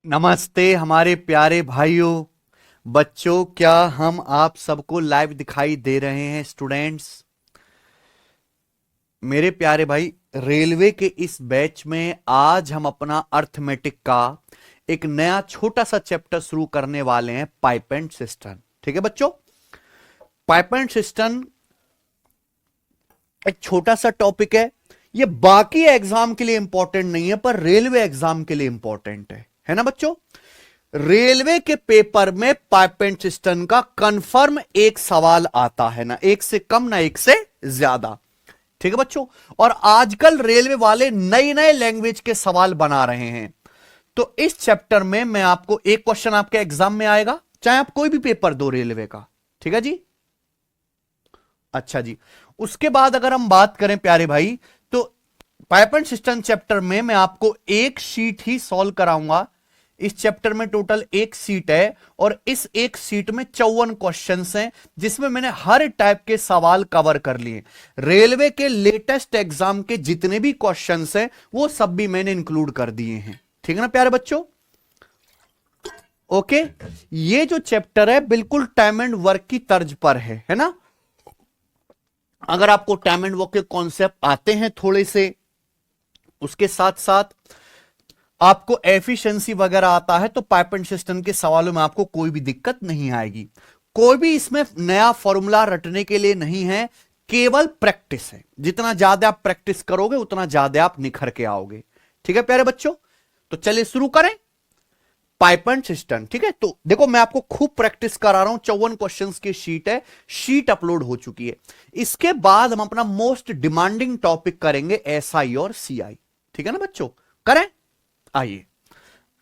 नमस्ते हमारे प्यारे भाइयों बच्चों। क्या हम आप सबको लाइव दिखाई दे रहे हैं स्टूडेंट्स? मेरे प्यारे भाई, रेलवे के इस बैच में आज हम अपना अर्थमेटिक का एक नया छोटा सा चैप्टर शुरू करने वाले हैं, पाइप एंड सिस्टम। ठीक है बच्चों, पाइप एंड सिस्टम एक छोटा सा टॉपिक है। ये बाकी एग्जाम के लिए इंपॉर्टेंट नहीं है, पर रेलवे एग्जाम के लिए इंपॉर्टेंट है ना बच्चों? रेलवे के पेपर में पाइप एंड सिस्टम का कंफर्म एक सवाल आता है, ना एक से कम ना एक से ज्यादा। ठीक है बच्चों, और आजकल रेलवे वाले नए नए लैंग्वेज के सवाल बना रहे हैं। तो इस चैप्टर में मैं आपको एक क्वेश्चन आपके एग्जाम में आएगा, चाहे आप कोई भी पेपर दो रेलवे का। ठीक है जी, अच्छा जी। उसके बाद अगर हम बात करें प्यारे भाई, तो पाइप एंड सिस्टम चैप्टर में मैं आपको एक शीट ही सॉल्व कराऊंगा। इस चैप्टर में टोटल एक सीट है और इस एक सीट में 54 क्वेश्चंस हैं, जिसमें मैंने हर टाइप के सवाल कवर कर लिए। रेलवे के लेटेस्ट एग्जाम के जितने भी क्वेश्चंस हैं वो सब भी मैंने इंक्लूड कर दिए हैं। ठीक है ना प्यारे बच्चों? ओके, ये जो चैप्टर है बिल्कुल टाइम एंड वर्क की तर्ज पर है ना? अगर आपको टाइम एंड वर्क के कॉन्सेप्ट आते हैं थोड़े से, उसके साथ साथ आपको एफिशिएंसी वगैरह आता है, तो पाइप एंड सिस्टम के सवालों में आपको कोई भी दिक्कत नहीं आएगी। कोई भी इसमें नया फॉर्मूला रटने के लिए नहीं है, केवल प्रैक्टिस है। जितना ज्यादा आप प्रैक्टिस करोगे उतना ज्यादा आप निखर के आओगे। ठीक है प्यारे बच्चों, तो चलिए शुरू करें पाइप एंड सिस्टम। ठीक है, तो देखो मैं आपको खूब प्रैक्टिस करा रहा हूं। 54 क्वेश्चंस की शीट है, शीट अपलोड हो चुकी है। इसके बाद हम अपना मोस्ट डिमांडिंग टॉपिक करेंगे, एसआई और सीआई। ठीक है ना बच्चों, करें? आइए,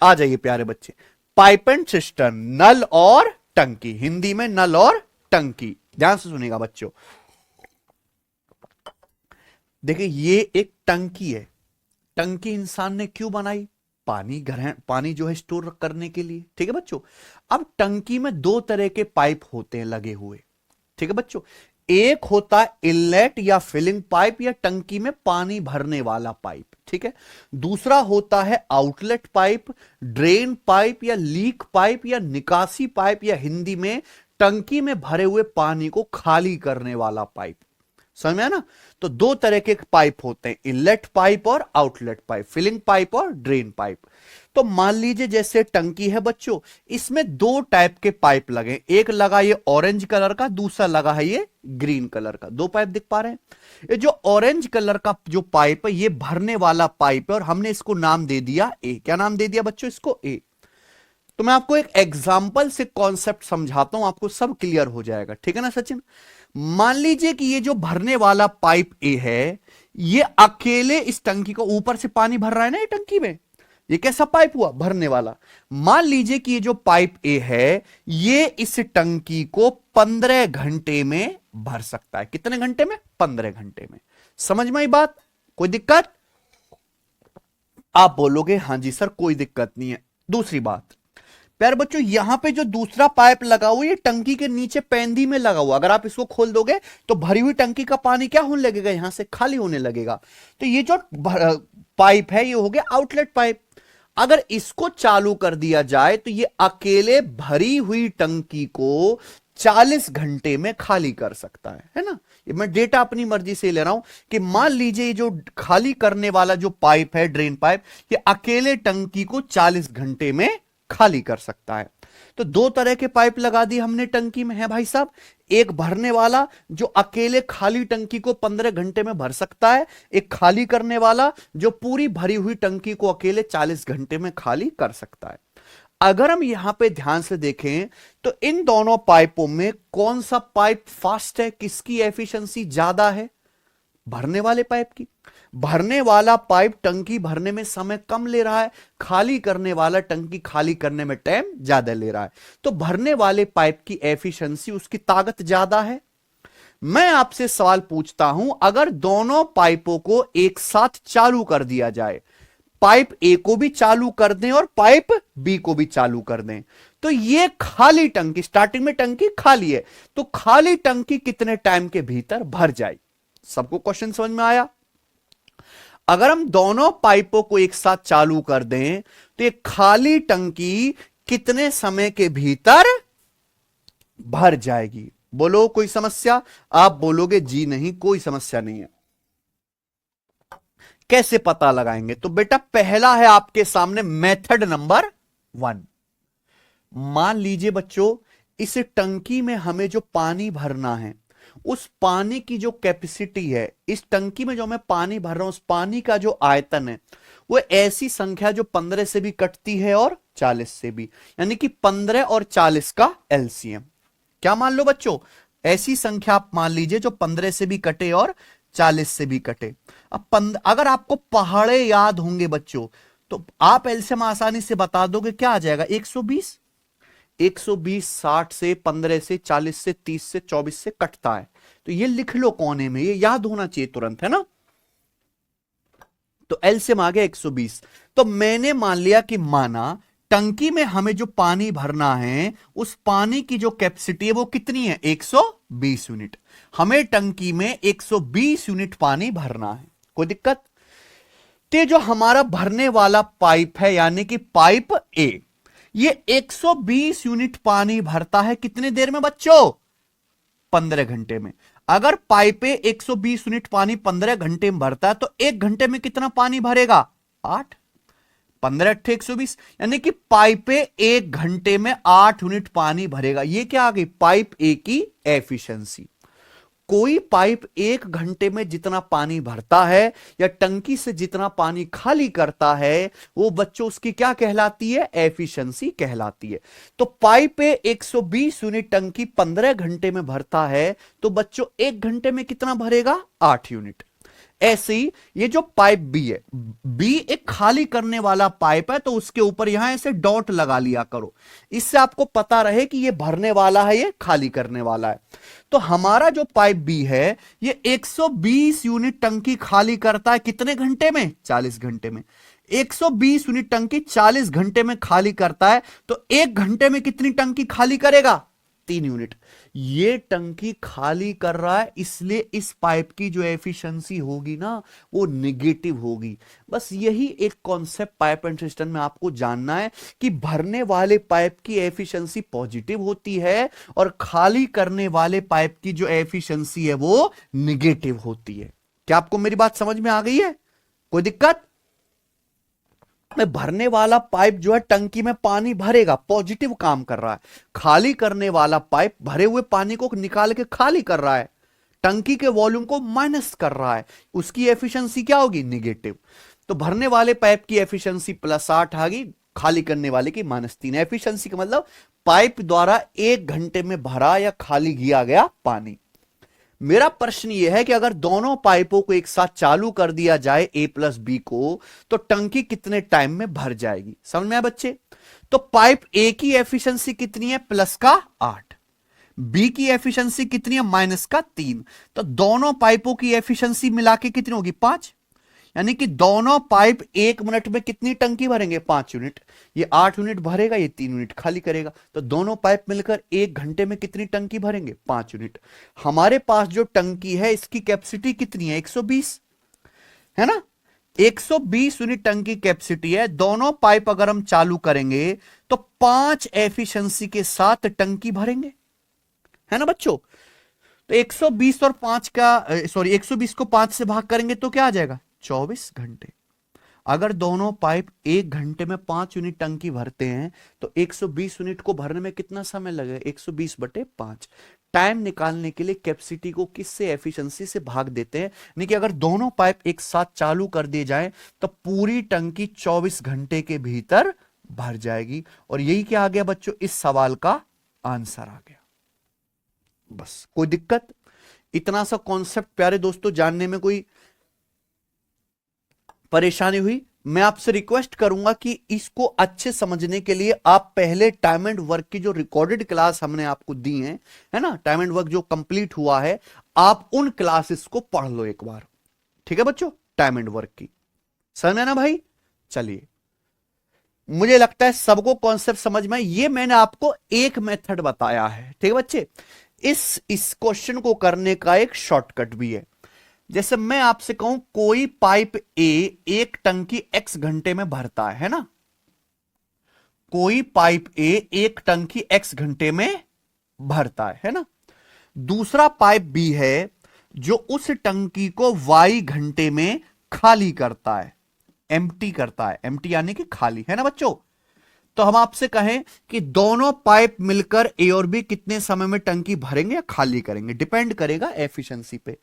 आ जाइए प्यारे बच्चे। पाइप एंड सिस्टम, नल और टंकी, हिंदी में नल और टंकी। ध्यान से सुनिएगा बच्चों। देखिए ये एक टंकी है। टंकी इंसान ने क्यों बनाई? पानी ग्रहण, पानी जो है स्टोर करने के लिए। ठीक है बच्चों, अब टंकी में दो तरह के पाइप होते हैं लगे हुए। ठीक है बच्चों, एक होता है इनलेट या फिलिंग पाइप या टंकी में पानी भरने वाला पाइप। ठीक है, दूसरा होता है आउटलेट पाइप, ड्रेन पाइप या लीक पाइप या निकासी पाइप, या हिंदी में टंकी में भरे हुए पानी को खाली करने वाला पाइप। समझ में आया ना? तो दो तरह के पाइप होते हैं, इनलेट पाइप और आउटलेट पाइप, फिलिंग पाइप और ड्रेन पाइप। तो मान लीजिए जैसे टंकी है बच्चों, इसमें दो टाइप के पाइप लगे, एक लगा ये ऑरेंज कलर का, दूसरा लगा है ये ग्रीन कलर का। दो पाइप दिख पा रहे हैं? ये जो ऑरेंज कलर का जो पाइप है ये भरने वाला पाइप है, और हमने इसको नाम दे दिया ए। क्या नाम दे दिया बच्चों इसको? ए। तो मैं आपको एक एग्जाम्पल से कॉन्सेप्ट समझाता हूं, आपको सब क्लियर हो जाएगा। ठीक है ना सचिन? मान लीजिए कि ये जो भरने वाला पाइप ए है, ये अकेले इस टंकी को ऊपर से पानी भर रहा है ना ये टंकी में। ये कैसा पाइप हुआ? भरने वाला। मान लीजिए कि ये जो पाइप ए है ये इस टंकी को 15 घंटे में भर सकता है। कितने घंटे में? 15 घंटे में। समझ में आई बात? कोई दिक्कत? आप बोलोगे हां जी सर कोई दिक्कत नहीं है। दूसरी बात प्यारे बच्चों, यहां पे जो दूसरा पाइप लगा हुआ, ये टंकी के नीचे पैंदी में लगा हुआ। अगर आप इसको खोल दोगे तो भरी हुई टंकी का पानी क्या होने लगेगा? यहां से खाली होने लगेगा। तो ये जो पाइप है ये हो गया आउटलेट पाइप। अगर इसको चालू कर दिया जाए तो ये अकेले भरी हुई टंकी को 40 घंटे में खाली कर सकता है ना? ये मैं डेटा अपनी मर्जी से ले रहा हूं कि मान लीजिए ये जो खाली करने वाला जो पाइप है, ड्रेन पाइप, ये अकेले टंकी को 40 घंटे में खाली कर सकता है। तो दो तरह के पाइप लगा दी हमने टंकी में, है भाई साहब। एक भरने वाला जो अकेले खाली टंकी को 15 घंटे में भर सकता है, एक खाली करने वाला जो पूरी भरी हुई टंकी को अकेले 40 घंटे में खाली कर सकता है। अगर हम यहां पे ध्यान से देखें तो इन दोनों पाइपों में कौन सा पाइप फास्ट है, किसकी एफिशिएंसी ज्यादा है? भरने वाले पाइप की। भरने वाला पाइप टंकी भरने में समय कम ले रहा है, खाली करने वाला टंकी खाली करने में टाइम ज्यादा ले रहा है। तो भरने वाले पाइप की एफिशिएंसी, उसकी ताकत ज्यादा है। मैं आपसे सवाल पूछता हूं, अगर दोनों पाइपों को एक साथ चालू कर दिया जाए, पाइप ए को भी चालू कर दें और पाइप बी को भी चालू कर दें, तो ये खाली टंकी, स्टार्टिंग में टंकी खाली है, तो खाली टंकी कितने टाइम के भीतर भर जाएगी? सबको क्वेश्चन समझ में आया? अगर हम दोनों पाइपों को एक साथ चालू कर दें तो ये खाली टंकी कितने समय के भीतर भर जाएगी? बोलो कोई समस्या? आप बोलोगे जी नहीं, कोई समस्या नहीं है। कैसे पता लगाएंगे? तो बेटा पहला है आपके सामने मेथड नंबर 1। मान लीजिए बच्चों, इस टंकी में हमें जो पानी भरना है, उस पानी की जो कैपेसिटी है, इस टंकी में जो मैं पानी भर रहा हूं, उस पानी का जो आयतन है, वो ऐसी संख्या जो 15 से भी कटती है और 40 से भी, यानी कि 15 और 40 का एलसीएम। क्या मान लो बच्चों? ऐसी संख्या आप मान लीजिए जो 15 से भी कटे और 40 से भी कटे। अब अगर आपको पहाड़े याद होंगे बच्चों, तो आप एलसीएम आसानी से बता दोगे, क्या आ जाएगा? 120। 120 60 से, 15 से, 40 से, 30 से, 24 से कटता है। तो ये लिख लो कोने में, ये याद होना चाहिए तुरंत, है ना? तो एलसीएम आ गया 120। तो मैंने मान लिया कि माना टंकी में हमें जो पानी भरना है, उस पानी की जो कैपेसिटी है वो कितनी है? 120 यूनिट। हमें टंकी में 120 यूनिट पानी भरना है। कोई दिक्कत? तो जो हमारा भरने वाला पाइप है, यानी कि पाइप ए, ये 120 यूनिट पानी भरता है कितने देर में बच्चों? 15 घंटे में। अगर पाइप ए 120 यूनिट पानी 15 घंटे में भरता है, तो 1 घंटे में कितना पानी भरेगा? 8। 15 8 120, यानी कि पाइप ए 1 घंटे में 8 यूनिट पानी भरेगा। ये क्या आ गई? पाइप ए की एफिशिएंसी। कोई पाइप 1 घंटे में जितना पानी भरता है या टंकी से जितना पानी खाली करता है, वो बच्चों उसकी क्या कहलाती है? एफिशिएंसी कहलाती है। तो पाइप ए 120 यूनिट टंकी 15 घंटे में भरता है, तो बच्चों 1 घंटे में कितना भरेगा? 8 यूनिट। ऐसे ही ये जो पाइप बी है, बी एक खाली करने वाला पाइप है, तो उसके ऊपर यहां ऐसे डॉट लगा लिया करो, इससे आपको पता रहे कि ये भरने वाला है, ये खाली करने वाला है। तो हमारा जो पाइप बी है, ये 120 यूनिट टंकी खाली करता है कितने घंटे में? 40 घंटे में। 120 यूनिट टंकी 40 घंटे में खाली करता है, तो 1 घंटे में कितनी टंकी खाली करेगा? 3 यूनिट। ये टंकी खाली कर रहा है, इसलिए इस पाइप की जो एफिशिएंसी होगी ना, वो निगेटिव होगी। बस यही एक कॉन्सेप्ट पाइप एंड सिस्टम में आपको जानना है कि भरने वाले पाइप की एफिशिएंसी पॉजिटिव होती है और खाली करने वाले पाइप की जो एफिशिएंसी है वो निगेटिव होती है। क्या आपको मेरी बात समझ में आ गई है? कोई दिक्कत? में भरने वाला पाइप जो है टंकी में पानी भरेगा, पॉजिटिव काम कर रहा है। खाली करने वाला पाइप भरे हुए पानी को निकाल के खाली कर रहा है, टंकी के वॉल्यूम को माइनस कर रहा है, उसकी एफिशिएंसी क्या होगी? निगेटिव। तो भरने वाले पाइप की एफिशिएंसी +8 आ गई, खाली करने वाले की -3। एफिशिएंसी का मतलब पाइप द्वारा 1 घंटे में भरा या खाली किया गया पानी। मेरा प्रश्न यह है कि अगर दोनों पाइपों को एक साथ चालू कर दिया जाए ए प्लस बी को, तो टंकी कितने टाइम में भर जाएगी? समझ में आया बच्चे? तो पाइप ए की एफिशिएंसी कितनी है? +8। बी की एफिशिएंसी कितनी है? -3। तो दोनों पाइपों की एफिशिएंसी मिला के कितनी होगी? 5। यानी कि दोनों पाइप 1 मिनट में कितनी टंकी भरेंगे? 5 यूनिट। ये 8 यूनिट भरेगा, ये 3 यूनिट खाली करेगा। तो दोनों पाइप मिलकर 1 घंटे में कितनी टंकी भरेंगे? 5 यूनिट। हमारे पास जो टंकी है, इसकी कैपेसिटी कितनी है? 120, है ना? 120 यूनिट टंकी कैपेसिटी है। दोनों पाइप अगर हम चालू करेंगे तो 5 एफिशिएंसी के साथ टंकी भरेंगे, है ना बच्चों? तो 120 और 5 का 120 को 5 से भाग करेंगे तो क्या आ जाएगा? 24 घंटे। अगर दोनों पाइप 1 घंटे में 5 यूनिट टंकी भरते हैं, तो 120 यूनिट को भरने में कितना समय लगेगा? 120/5। टाइम निकालने के लिए कैपेसिटी को किससे? एफिशिएंसी से भाग देते हैं। यानी कि अगर दोनों पाइप एक साथ चालू कर दिए जाए, तो पूरी टंकी 24 घंटे के भीतर भर जाएगी। और यही क्या आ गया बच्चों? इस सवाल का आंसर आ गया। बस, कोई दिक्कत? इतना सा कॉन्सेप्ट प्यारे दोस्तों जानने में कोई परेशानी हुई? मैं आपसे रिक्वेस्ट करूंगा कि इसको अच्छे समझने के लिए आप पहले टाइम एंड वर्क की जो रिकॉर्डेड क्लास हमने आपको दी है ना, टाइम एंड वर्क जो कंप्लीट हुआ है, आप उन क्लासेस को पढ़ लो एक बार। ठीक है बच्चों? टाइम एंड वर्क की समझ में ना भाई? चलिए, मुझे लगता है सबको कॉन्सेप्ट समझ में। ये मैंने आपको एक मेथड बताया है, ठीक है बच्चे? इस क्वेश्चन को करने का एक शॉर्टकट भी है। जैसे मैं आपसे कहूं कोई पाइप ए 1 टंकी x घंटे में भरता है ना? कोई पाइप ए एक टंकी x घंटे में भरता है ना। दूसरा पाइप बी है जो उस टंकी को y घंटे में खाली करता है, एम्प्टी करता है। एम्प्टी यानी कि खाली, है ना बच्चों। तो हम आपसे कहें कि दोनों पाइप मिलकर ए और बी कितने समय में टंकी भरेंगे या खाली करेंगे, डिपेंड करेगा एफिशिएंसी पे।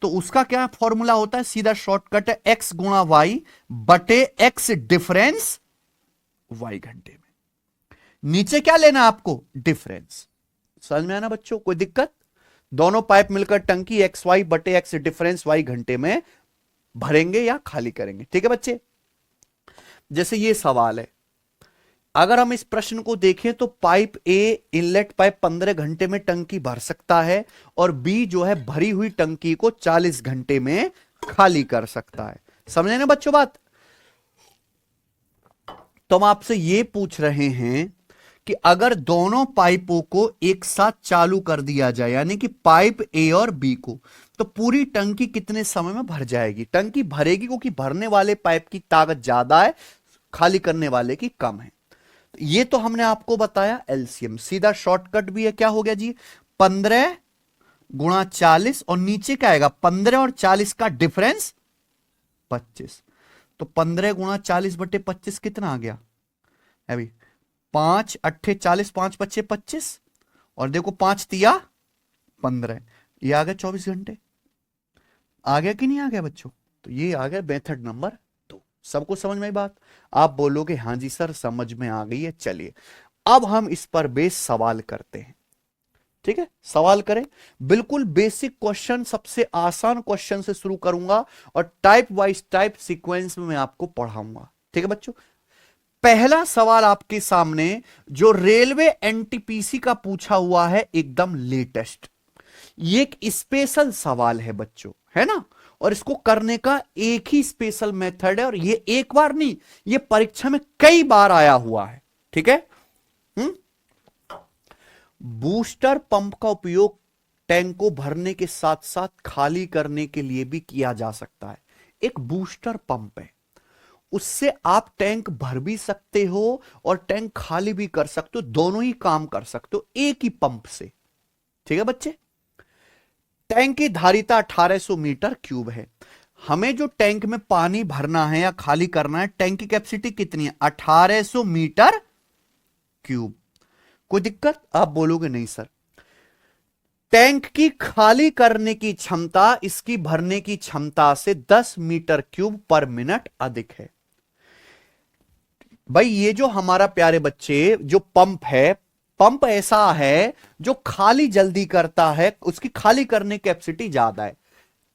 तो उसका क्या फॉर्मूला होता है, सीधा शॉर्टकट है, x गुणा वाई बटे x डिफरेंस y घंटे में। नीचे क्या लेना है आपको, डिफरेंस। समझ में आना बच्चों, कोई दिक्कत। दोनों पाइप मिलकर टंकी एक्स वाई बटे एक्स डिफरेंस वाई घंटे में भरेंगे या खाली करेंगे, ठीक है बच्चे। जैसे ये सवाल है, अगर हम इस प्रश्न को देखें तो पाइप ए इनलेट पाइप 15 घंटे में टंकी भर सकता है और बी जो है भरी हुई टंकी को 40 घंटे में खाली कर सकता है। समझे ना बच्चों बात। तो हम आपसे ये पूछ रहे हैं कि अगर दोनों पाइपों को एक साथ चालू कर दिया जाए, यानी कि पाइप ए और बी को, तो पूरी टंकी कितने समय में भर जाएगी। टंकी भरेगी क्योंकि भरने वाले पाइप की ताकत ज्यादा है, खाली करने वाले की कम है। तो ये तो हमने आपको बताया एलसीएम। सीधा शॉर्टकट भी है, क्या हो गया जी, 15 गुणा 40 और नीचे क्या आएगा, 15 और 40 का डिफरेंस 25। तो 15 गुणा 40 बटे 25 कितना आ गया अभी, 5 अट्ठे 40, 5 बच्चे 25 और देखो 5 तिया 15, ये आ गया 24 घंटे। आ गया कि नहीं आ गया बच्चों। तो ये आ गया मेथड नंबर 2। सबको समझ में आई बात। आप बोलोगे हां जी सर समझ में आ गई है। चलिए अब हम इस पर बेस सवाल करते हैं, ठीक है। सवाल करें, बिल्कुल बेसिक क्वेश्चन, सबसे आसान क्वेश्चन से शुरू करूंगा और टाइप वाइज टाइप सीक्वेंस में मैं आपको पढ़ाऊंगा, ठीक है बच्चों। पहला सवाल आपके सामने जो रेलवे एनटीपीसी का पूछा हुआ है, एकदम लेटेस्ट। ये एक स्पेशल सवाल है बच्चों, है ना। और इसको करने का एक ही स्पेशल मेथड है और ये एक बार नहीं, ये परीक्षा में कई बार आया हुआ है, ठीक है। बूस्टर पंप का उपयोग टैंक को भरने के साथ साथ खाली करने के लिए भी किया जा सकता है। एक बूस्टर पंप है, उससे आप टैंक भर भी सकते हो और टैंक खाली भी कर सकते हो, दोनों ही काम कर सकते हो एक ही पंप से, ठीक है बच्चे। टैंक की धारिता 1800 मीटर क्यूब है। हमें जो टैंक में पानी भरना है या खाली करना है, टैंक की कैपेसिटी कितनी है, 1800 मीटर क्यूब। कोई दिक्कत, आप बोलोगे नहीं सर। टैंक की खाली करने की क्षमता इसकी भरने की क्षमता से 10 मीटर क्यूब पर मिनट अधिक है। भाई ये जो हमारा प्यारे बच्चे जो पंप है, पंप ऐसा है जो खाली जल्दी करता है, उसकी खाली करने की कैपेसिटी ज्यादा है।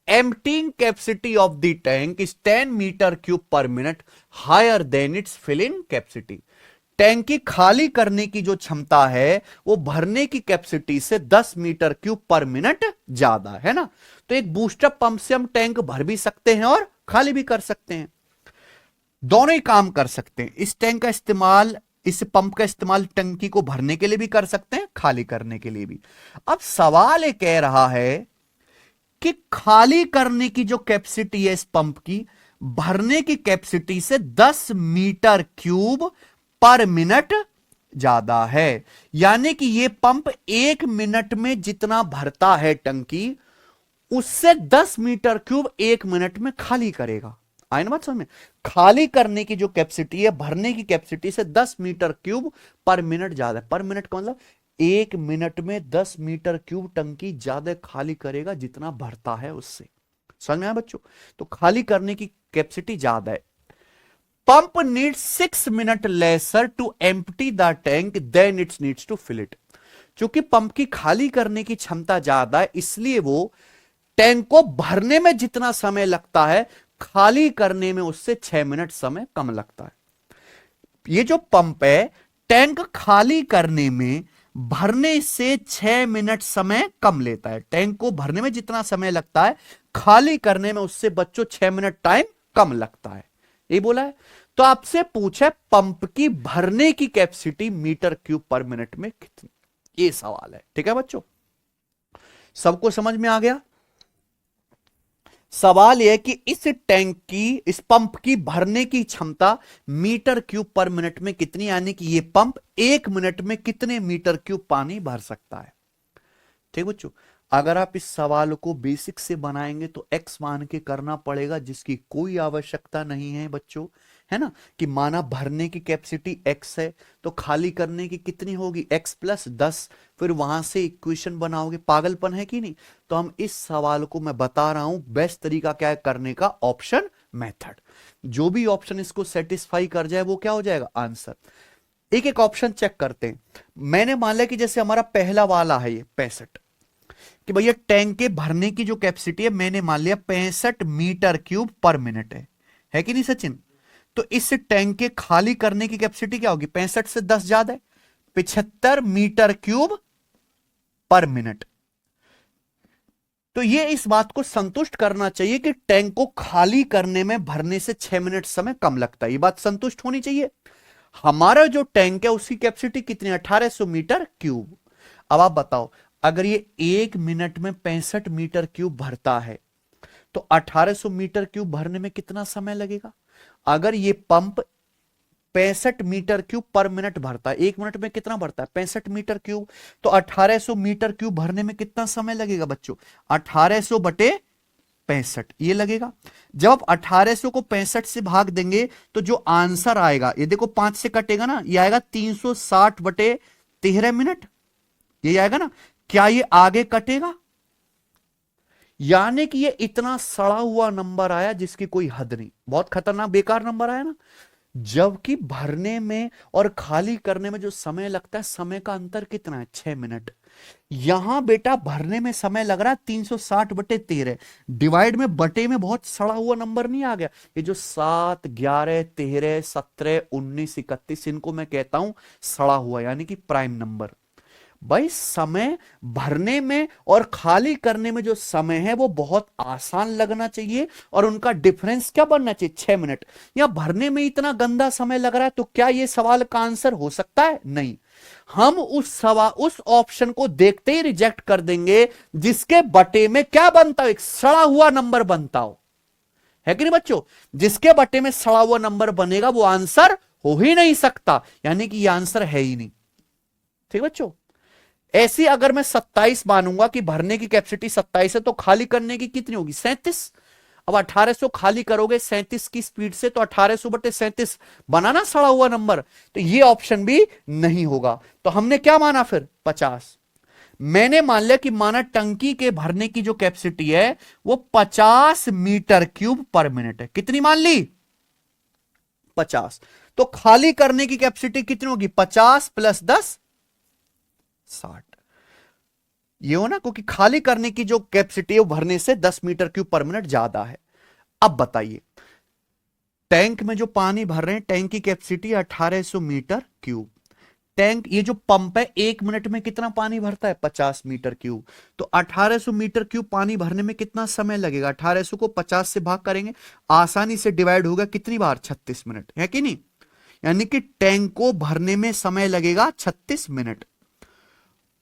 Emptying capacity of the tank is 10 metre cube per minute higher than its filling capacity. Tank की खाली करने की जो क्षमता है वो भरने की कैपेसिटी से 10 मीटर क्यूब पर मिनट ज्यादा है ना। तो एक बूस्टर पंप से हम टैंक भर भी सकते हैं और खाली भी कर सकते हैं, दोनों ही काम कर सकते हैं। इस टैंक का इस्तेमाल, इस पंप का इस्तेमाल टंकी को भरने के लिए भी कर सकते हैं, खाली करने के लिए भी। अब सवाल ये कह रहा है कि खाली करने की जो कैपेसिटी है इस पंप की, भरने की कैपेसिटी से 10 मीटर क्यूब पर मिनट ज्यादा है। यानी कि यह पंप 1 मिनट में जितना भरता है टंकी, उससे 10 मीटर क्यूब 1 मिनट में खाली करेगा। आए ना बात समझ में। खाली करने की जो कैपेसिटी है भरने की कैपेसिटी से 10 मीटर क्यूब पर मिनट ज्यादा है। पर मिनट का मतलब 1 मिनट में 10 मीटर क्यूब टंकी ज्यादा खाली करेगा जितना भरता है उससे। समझ में आया बच्चों। तो खाली करने की कैपेसिटी ज्यादा है। Pump needs 6 minute lesser to empty the tank than its needs to fill it. क्योंकि पंप की खाली करने की क्षमता ज्यादा है, इसलिए वो टैंक को भरने में जितना समय लगता है, खाली करने में उससे 6 मिनट समय कम लगता है। ये जो पंप है, टैंक खाली करने में भरने से 6 मिनट समय कम लेता है। टैंक को भरने में जितना समय लगता है, खाली करने में उससे बच्चों 6 मिनट टाइम कम लगता है। ये बोला है। तो आपसे पूछा पंप की भरने की capacity metre cube per minute में कितनी, ये सवाल है, ठीक है बच्चों। सबको समझ में आ गया। सवाल यह है कि इस टैंक की, इस पंप की भरने की क्षमता मीटर क्यूब पर मिनट में कितनी, यानी कि ये पंप 1 मिनट में कितने मीटर क्यूब पानी भर सकता है। ठीक बच्चों, अगर आप इस सवाल को बेसिक से बनाएंगे तो x मान के करना पड़ेगा, जिसकी कोई आवश्यकता नहीं है बच्चों, है ना। कि माना भरने की कैपेसिटी x है तो खाली करने की कितनी होगी, x प्लस 10, फिर वहां से इक्वेशन बनाओगे, पागलपन है कि नहीं। तो हम इस सवाल को, मैं बता रहा हूं बेस्ट तरीका क्या है करने का, ऑप्शन मेथड। जो भी ऑप्शन इसको सेटिस्फाई कर जाए वो क्या हो जाएगा, आंसर। एक एक ऑप्शन चेक करते हैं। मैंने मान लिया कि जैसे हमारा पहला वाला है ये 65, कि भैया टैंक के भरने की जो कैपेसिटी है मैंने मान लिया 65 मीटर क्यूब पर मिनट है कि नहीं सचिन। तो इस टैंक के खाली करने की कैपेसिटी क्या होगी, 65 से 10 ज्यादा है, 75 मीटर क्यूब पर मिनट। तो ये इस बात को संतुष्ट करना चाहिए कि टैंक को खाली करने में भरने से 6 मिनट समय कम लगता है, ये बात संतुष्ट होनी चाहिए। हमारा जो टैंक है उसकी कैपेसिटी कितनी, 1800 मीटर क्यूब। अब आप बताओ, अगर ये 1 मिनट में 65 मीटर क्यूब भरता है तो 1800 मीटर क्यूब भरने में कितना समय लगेगा। अगर ये pump 65 metre cube per minute भरता है, 1 मिनट में कितना भरता है, 65 मीटर क्यूब, तो 1800 मीटर क्यूब भरने में कितना समय लगेगा बच्चों, 1800 बटे 65 ये लगेगा। जब आप 1800 को 65 से भाग देंगे तो जो आंसर आएगा, ये देखो 5 से कटेगा ना, ये आएगा 360 बटे 13 मिनट, ये आएगा ना। क्या ये आगे कटेगा, यानी कि ये इतना सड़ा हुआ नंबर आया जिसकी कोई हद नहीं, बहुत खतरनाक बेकार नंबर आया ना। जबकि भरने में और खाली करने में जो समय लगता है, समय का अंतर कितना है, 6 मिनट। यहां बेटा भरने में समय लग रहा है 360 बटे 13, डिवाइड में बटे में बहुत सड़ा हुआ नंबर नहीं आ गया। ये जो 7, 11, 13, 17, 19, 31, इनको मैं कहता हूं सड़ा हुआ, यानी कि प्राइम नंबर। भाई समय भरने में और खाली करने में जो समय है वो बहुत आसान लगना चाहिए, और उनका डिफरेंस क्या बनना चाहिए, 6 मिनट। या भरने में इतना गंदा समय लग रहा है, तो क्या ये सवाल का आंसर हो सकता है, नहीं। हम उस ऑप्शन को देखते ही रिजेक्ट कर देंगे जिसके बटे में क्या बनता हो, एक सड़ा हुआ नंबर बनता हो, है कि नहीं बच्चों। जिसके बटे में सड़ा हुआ नंबर बनेगा वो आंसर हो ही नहीं सकता, यानी कि ये आंसर है ही नहीं। ठीक बच्चों, ऐसी अगर मैं 27 मानूंगा कि भरने की कैपेसिटी 27 है तो खाली करने की कितनी होगी, 37। अब 1800 खाली करोगे 37 की स्पीड से, तो 1800 बटे 37 बनाना सड़ा हुआ नंबर, तो ये ऑप्शन भी नहीं होगा। तो हमने क्या माना फिर, 50। मैंने मान लिया कि माना टंकी के भरने की जो कैपेसिटी है वो 50 मीटर क्यूब पर मिनट है, कितनी मान ली, 50। तो खाली करने की कैपेसिटी कितनी होगी, 50 प्लस 10, 60। ये हो ना, क्योंकि खाली करने की जो कैपेसिटी है वो भरने से 10 मीटर क्यूब पर मिनट ज्यादा है। अब बताइए, टैंक में जो पानी भर रहे हैं, टैंक की कैपेसिटी 1800 मीटर क्यूब। टैंक, ये जो पंप है 1 मिनट में कितना पानी भरता है, 50 मीटर क्यूब। तो 1800 मीटर क्यूब पानी भरने में कितना समय लगेगा, 1800 को 50 से भाग करेंगे, आसानी से डिवाइड होगा कितनी बार, 36 मिनट, है कि नहीं। यानी कि टैंक को भरने में समय लगेगा 36 मिनट।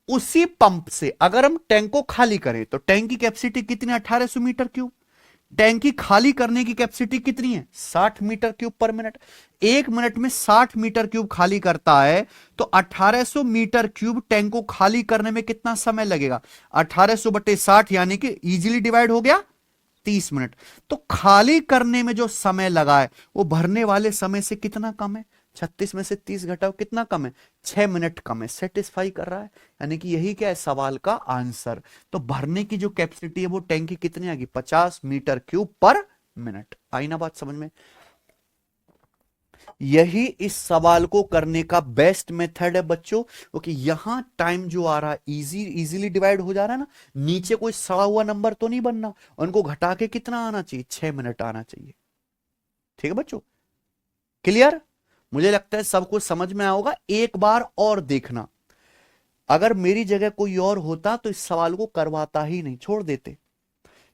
उसी पंप से अगर हम टैंक को खाली करें तो टैंक की कैपेसिटी कितनी, 1800 मीटर क्यूब। टैंक की खाली करने की कैपेसिटी कितनी है, 60 metre cube per minute. 1 minute में 60 मीटर क्यूब खाली करता है, तो 1800 मीटर क्यूब टैंक को खाली करने में कितना समय लगेगा, 1800 बटे 60, यानी कि इजीली डिवाइड हो गया 30 मिनट। तो खाली करने में जो समय लगा है वो भरने वाले समय से कितना कम है, 36 में से 30 घटाओ, कितना कम है, 6 मिनट कम है। सेटिस्फाई कर रहा है, यानी कि यही क्या है सवाल का आंसर। तो भरने की जो कैपेसिटी है वो टैंक की कितनी आएगी, 50 मीटर क्यूब पर मिनट। आई ना बात समझ में। यही इस सवाल को करने का बेस्ट मेथड है बच्चों, क्योंकि यहां टाइम जो आ रहा है इजीली डिवाइड हो जा रहा है ना, नीचे कोई सड़ा हुआ नंबर तो नहीं बनना, उनको घटा के कितना आना चाहिए, 6 मिनट आना चाहिए। ठीक है बच्चों, क्लियर। मुझे लगता है सबको समझ में आओगा। एक बार और देखना, अगर मेरी जगह कोई और होता तो इस सवाल को करवाता ही नहीं, छोड़ देते।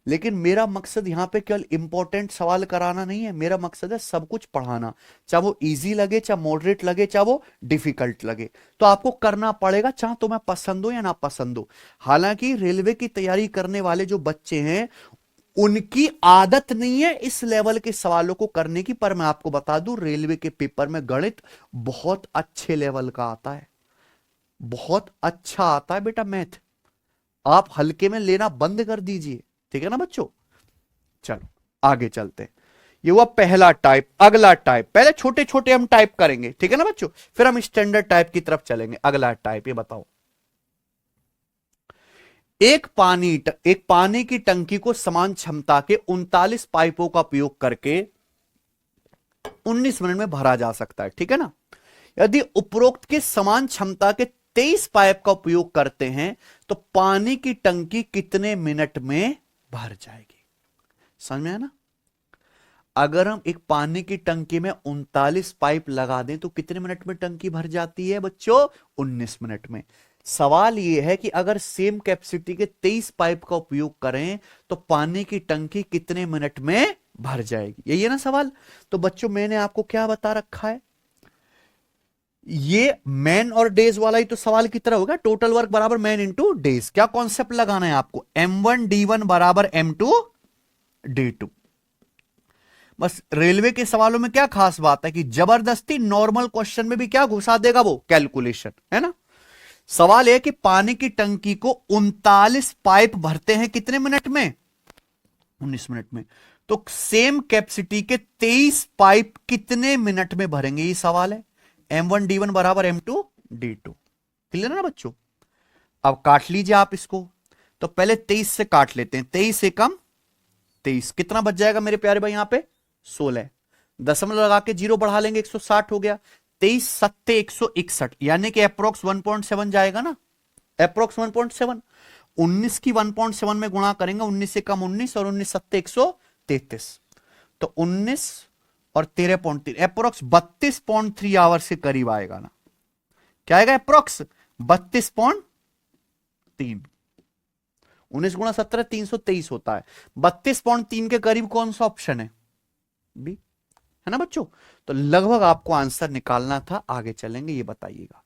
लेकिन मेरा मकसद यहां पे केवल इंपॉर्टेंट सवाल कराना नहीं है, मेरा मकसद है सब कुछ पढ़ाना, चाहे वो इजी लगे, चाहे मॉडरेट लगे, चाहे वो डिफिकल्ट लगे, तो आपको करना पड़ेगा, चाहे तुम्हें पसंद हो या ना पसंद हो। हालांकि रेलवे की तैयारी करने वाले जो बच्चे हैं उनकी आदत नहीं है इस लेवल के सवालों को करने की, पर मैं आपको बता दूं रेलवे के पेपर में गणित बहुत अच्छे लेवल का आता है, बहुत अच्छा आता है बेटा मैथ। आप हल्के में लेना बंद कर दीजिए, ठीक है ना बच्चों। चलो आगे चलते हैं। ये हुआ पहला टाइप। अगला टाइप, पहले छोटे छोटे हम टाइप करेंगे, ठीक है ना बच्चों, फिर हम स्टैंडर्ड टाइप की तरफ चलेंगे। अगला टाइप ये बताओ, एक पानी की टंकी को समान क्षमता के 39 पाइपों का उपयोग करके 19 मिनट में भरा जा सकता है, ठीक है ना। यदि उपरोक्त के समान क्षमता के 23 पाइप का उपयोग करते हैं तो पानी की टंकी कितने मिनट में भर जाएगी। समझ में आया ना। अगर हम एक पानी की टंकी में 39 पाइप लगा दें तो कितने मिनट में टंकी भर जाती है बच्चों, 19 मिनट में। सवाल यह है कि अगर सेम कैपेसिटी के 23 पाइप का उपयोग करें तो पानी की टंकी कितने मिनट में भर जाएगी, यही है ना सवाल। तो बच्चों मैंने आपको क्या बता रखा है, ये मैन और डेज वाला ही तो सवाल की तरह होगा। टोटल वर्क बराबर मैन इंटू डेज। क्या कॉन्सेप्ट लगाना है आपको, M1D1 बराबर M2D2। बस रेलवे के सवालों में क्या खास बात है कि जबरदस्ती नॉर्मल क्वेश्चन में भी क्या घुसा देगा, वो कैलकुलेशन, है ना। सवाल है कि पानी की टंकी को 39 पाइप भरते हैं कितने मिनट में, 19 मिनट में। तो सेम कैपेसिटी के 23 पाइप कितने मिनट में भरेंगे, ये सवाल है। M1D1 बराबर M2D2। क्लियर है ना बच्चों। अब काट लीजिए आप इसको, तो पहले 23 से काट लेते हैं। 23 से कम 23 कितना बच जाएगा मेरे प्यारे भाई, यहां पे 16। दशमलव लगा के 0 बढ़ा लेंगे 160 हो गया। 23 सत्ते 161, यानी कि अप्रोक्स 1.7 जाएगा ना, अप्रोक्स 1.7। 19 की 1.7 में गुणा करेंगे, 19 से कम 19 और 19 सत्ते 133, तो 19 और 13.3 अप्रोक्स 32.3 आवर्स के करीब आएगा ना। क्या आएगा, अप्रोक्स 32.3। 19 गुणा 17 323 होता है। 32.3 के करीब कौन सा ऑप्शन है, बी, है ना बच्चों। तो लगभग आपको आंसर निकालना था। आगे चलेंगे, ये बताइएगा।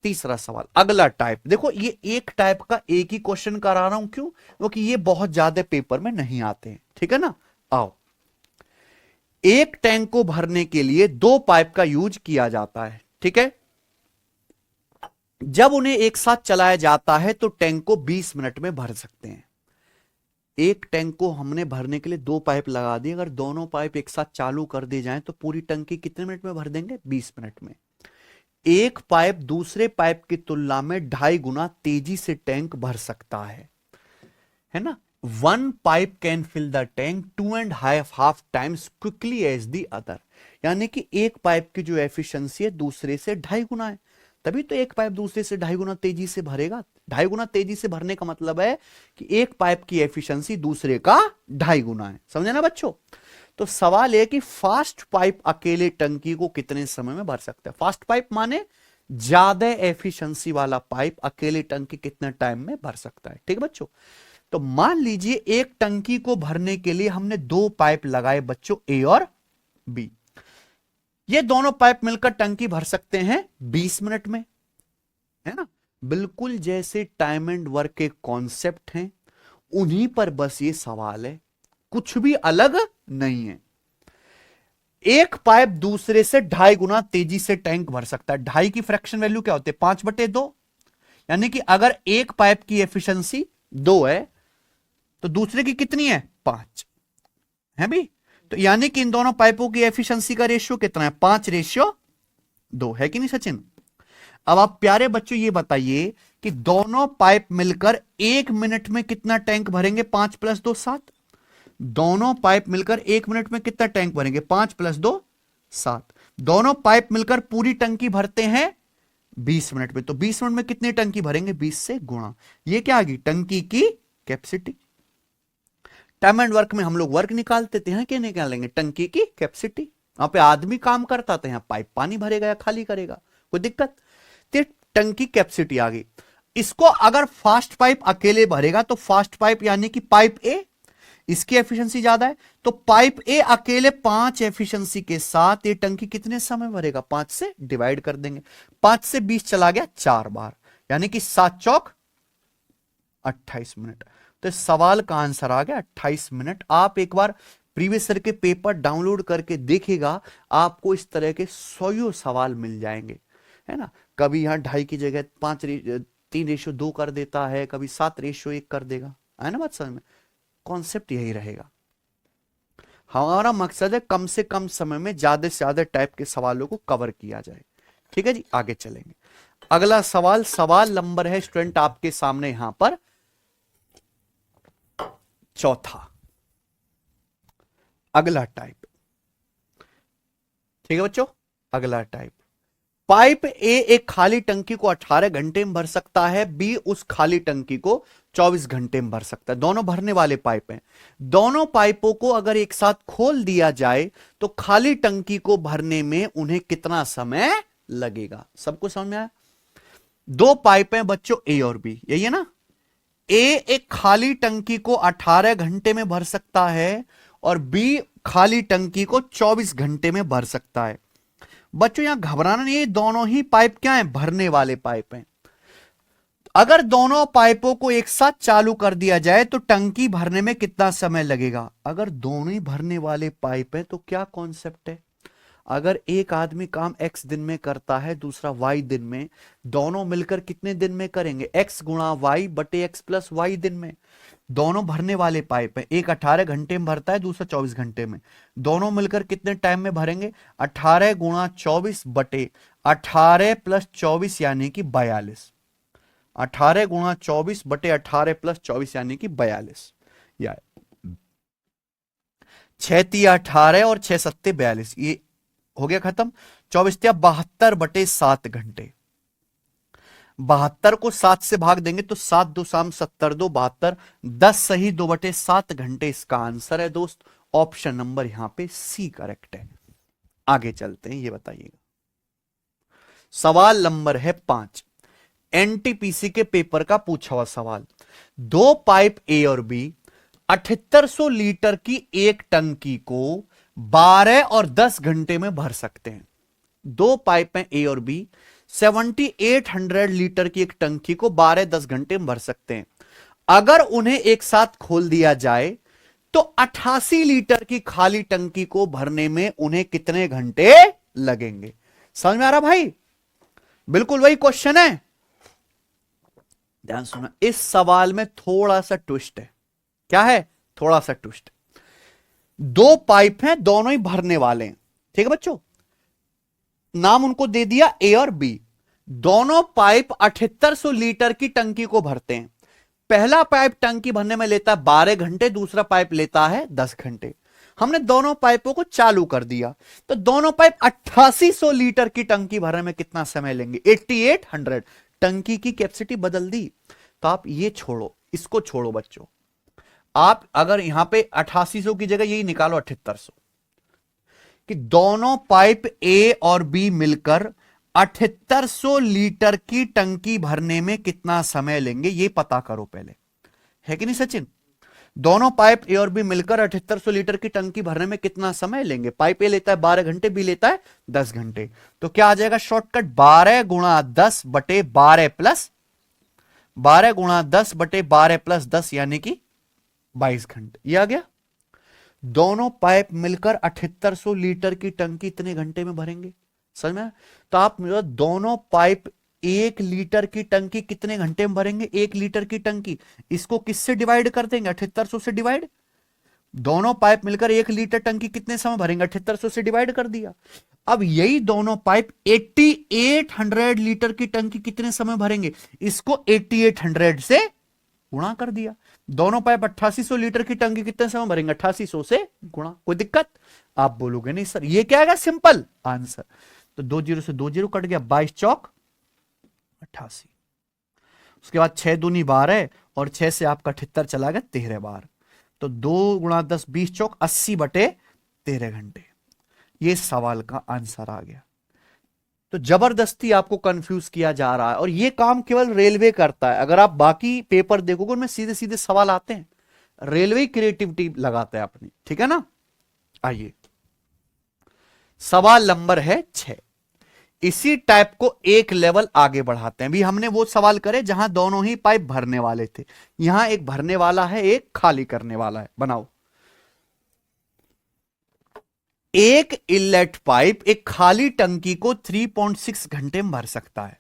तीसरा सवाल, अगला टाइप। देखो ये एक टाइप का एक ही क्वेश्चन करा रहा हूं, क्यों, क्योंकि ये बहुत ज्यादा पेपर में नहीं आते हैं, ठीक है ना। आओ, एक टैंक को भरने के लिए 2 पाइप का यूज किया जाता है, ठीक है। जब उन्हें एक साथ चलाया जाता है तो टैंक को 20 मिनट में भर सकते हैं। एक टैंक को हमने भरने के लिए 2 पाइप लगा दिए, अगर दोनों पाइप एक साथ चालू कर दी जाए तो पूरी टंकी कितने मिनट में भर देंगे, 20 मिनट में। एक पाइप दूसरे पाइप की तुलना में 2.5 गुना तेजी से टैंक भर सकता है ना। 1 pipe can fill the tank 2.5 times quickly as the other. यानी कि एक पाइप की जो एफिशिएंसी है दूसरे से 2.5 गुना है, तभी तो एक पाइप दूसरे से 2.5 गुना तेजी से भरेगा। 2.5 गुना तेजी से भरने का मतलब है कि एक पाइप की एफिशिएंसी दूसरे का 2.5 गुना है। समझे ना बच्चों। तो सवाल है कि फास्ट पाइप अकेले टंकी को कितने समय में भर सकता है। फास्ट पाइप माने ज्यादा एफिशिएंसी वाला पाइप अकेले टंकी कितने टाइम में भर सकता है, ठीक है बच्चों। तो मान लीजिए एक टंकी को भरने के लिए हमने 2 पाइप लगाए बच्चों, ए और बी। ये दोनों पाइप मिलकर टंकी भर सकते हैं 20 मिनट में, है ना। बिल्कुल जैसे टाइम एंड वर्क के कॉन्सेप्ट हैं, उन्हीं पर बस ये सवाल है, कुछ भी अलग नहीं है। एक पाइप दूसरे से 2.5 गुना तेजी से टैंक भर सकता है। 2.5 की फ्रैक्शन वैल्यू क्या होती है, 5/2। यानी कि अगर एक पाइप की एफिशिएंसी 2 है तो दूसरे की कितनी है, 5 है भी। तो यानी कि इन दोनों पाइपों की एफिशिएंसी का रेशियो कितना है, 5:2 है कि नहीं सचिन। अब आप प्यारे बच्चों ये बताइए कि दोनों पाइप मिलकर 1 मिनट में कितना टैंक भरेंगे, 5 + 2 7। दोनों पाइप मिलकर 1 मिनट में कितना टैंक भरेंगे, 5 + 2 7। दोनों पाइप मिलकर पूरी टंकी भरते हैं 20 मिनट में, तो 20 मिनट में कितनी टंकी भरेंगे, 20 से गुणा। ये क्या आ गई, टंकी की कैपेसिटी। टाइम एंड वर्क में हम लोग वर्क निकालते थे, क्या निकालेंगे, टंकी की कैपेसिटी। वहां पे आदमी काम करता था, यहां पाइप पानी भरेगा या खाली करेगा, कोई दिक्कत। तो टंकी कैपेसिटी आ गई। इसको अगर फास्ट पाइप अकेले भरेगा तो फास्ट पाइप यानी कि पाइप ए, इसकी एफिशिएंसी ज्यादा है, तो पाइप ए अकेले 5 एफिशिएंसी के साथ ये टंकी कितने समय भरेगा, 5 से डिवाइड कर देंगे। 5 से 20 चला गया 4 बार, यानी कि 7 चौक 28 मिनट। तो इस सवाल का आंसर आ गया 28 मिनट। आप एक बार प्रीवियस ईयर के पेपर डाउनलोड करके देखिएगा, आपको इस तरह के 100 सवाल मिल जाएंगे, है ना। कभी यहाँ 2.5 की जगह 3:2 कर देता है, कभी 7:1 कर देगा, है ना बात समझ में। कॉन्सेप्ट यही रहेगा। हमारा मकसद है कम से कम समय में ज्यादा से ज्यादा टाइप के सवालों को कवर किया जाए। ठीक है जी, आगे चलेंगे। अगला सवाल, सवाल नंबर है स्टूडेंट आपके सामने यहां पर 4था। अगला टाइप, ठीक है बच्चों, अगला टाइप। पाइप ए एक खाली टंकी को 18 घंटे में भर सकता है, बी उस खाली टंकी को 24 घंटे में भर सकता है। दोनों भरने वाले पाइप हैं। दोनों पाइपों को अगर एक साथ खोल दिया जाए तो खाली टंकी को भरने में उन्हें कितना समय लगेगा। सबको समझ में आया। दो पाइप हैं बच्चों, ए और बी, यही है ना। ए एक खाली टंकी को 18 घंटे में भर सकता है और बी खाली टंकी को 24 घंटे में भर सकता है। बच्चों यहां घबराना नहीं है, दोनों ही पाइप क्या है, भरने वाले पाइप हैं। अगर दोनों पाइपों को एक साथ चालू कर दिया जाए तो टंकी भरने में कितना समय लगेगा। अगर दोनों ही भरने वाले पाइप हैं तो क्या कॉन्सेप्ट है, अगर एक आदमी काम x दिन में करता है, दूसरा y दिन में, दोनों मिलकर कितने दिन में करेंगे, x गुणा y बटे x प्लस y दिन में। दोनों भरने वाले पाइप हैं, एक 18 घंटे में भरता है, दूसरा 24 घंटे में। दोनों मिलकर कितने टाइम में भरेंगे, 18 गुणा 24 बटे 18 प्लस 24 यानी कि 42। 18 गुणा 24 बटे 18 प्लस 24 यानी कि 42। या 6 तिया 18 और 6 सत्ते 42, ये हो गया खत्म। 24 तिया 72 बटे 7 घंटे। 72 को 7 से भाग देंगे तो 7 दो शाम 70 दो 72, 10 सही 2 बटे 7 घंटे इसका आंसर है दोस्त। ऑप्शन नंबर यहां पे सी करेक्ट है। आगे चलते हैं, ये बताइएगा। सवाल नंबर है 5, एनटीपीसी के पेपर का पूछा हुआ सवाल। दो पाइप ए और बी 7800 लीटर की एक टंकी को 12 और 10 घंटे में भर सकते हैं। दो पाइप हैं ए और बी, 7800 लीटर की एक टंकी को 12-10 घंटे में भर सकते हैं। अगर उन्हें एक साथ खोल दिया जाए तो 88 लीटर की खाली टंकी को भरने में उन्हें कितने घंटे लगेंगे। समझ में आ रहा भाई, बिल्कुल वही क्वेश्चन है। ध्यान सुना, इस सवाल में थोड़ा सा ट्विस्ट है। क्या है, थोड़ा सा ट्विस्ट। दो पाइप हैं, दोनों ही भरने वाले हैं, ठीक है बच्चों। नाम उनको दे दिया ए और बी। दोनों पाइप 7800 लीटर की टंकी को भरते हैं। पहला पाइप टंकी भरने में लेता है 12 घंटे, दूसरा पाइप लेता है 10 घंटे। हमने दोनों पाइपों को चालू कर दिया तो दोनों पाइप 8800 लीटर की टंकी भरने में कितना समय लेंगे, 8800। टंकी की कैपेसिटी बदल दी। तो आप ये छोड़ो, इसको छोड़ो बच्चों। आप अगर यहां पे 8800 की जगह यही निकालो 7800, कि दोनों पाइप ए और बी मिलकर 7800 लीटर की टंकी भरने में कितना समय लेंगे, ये पता करो पहले, है कि नहीं सचिन। दोनों पाइप ए और बी मिलकर 7800 लीटर की टंकी भरने में कितना समय लेंगे। पाइप ए लेता है 12 घंटे, बी लेता है 10 घंटे। तो क्या आ जाएगा शॉर्टकट, 12 गुणा 10 बटे 12 प्लस 12 गुणा 10 बटे 12 प्लस 10 यानी कि 22 घंटे। ये आ गया। दोनों पाइप मिलकर 7800 लीटर की टंकी इतने घंटे में भरेंगे। समझ में। तो आप दोनों पाइप 1 लीटर की टंकी कितने घंटे में भरेंगे, 1 लीटर की टंकी, इसको किससे डिवाइड कर देंगे, 7800 से डिवाइड। दोनों पाइप मिलकर 1 लीटर टंकी कितने समय भरेंगे, 7800 से डिवाइड कर दिया। अब यही दोनों पाइप 8800 लीटर की टंकी कितने समय भरेंगे, इसको 8800 से गुणा कर दिया। दोनों पाइप 8800 लीटर की टंकी कितने समय भरेंगे, 8800 से गुणा। कोई दिक्कत, आप बोलोगे नहीं सर ये क्या है, सिंपल आंसर। तो 2 0 से 2 0 कट गया, 22 चौक 88। उसके बाद 6 दूनी 12 और 6 से आपका 78 चला गया 13 बार। तो 2 गुणा 10 20 चौक 80 बटे 13 घंटे। ये सवाल का आंसर आ गया। तो जबरदस्ती आपको कंफ्यूज किया जा रहा है और ये काम केवल रेलवे करता है। अगर आप बाकी पेपर देखोगे उनमें सीधे सीधे सवाल आते हैं, रेलवे क्रिएटिविटी लगाता है अपनी, ठीक है ना। आइए सवाल नंबर है 6, इसी टाइप को एक लेवल आगे बढ़ाते हैं। भी हमने वो सवाल करे जहां दोनों ही पाइप भरने वाले थे, यहां एक भरने वाला है, एक खाली करने वाला है। बनाओ, एक इनलेट पाइप एक खाली टंकी को 3.6 घंटे में भर सकता है।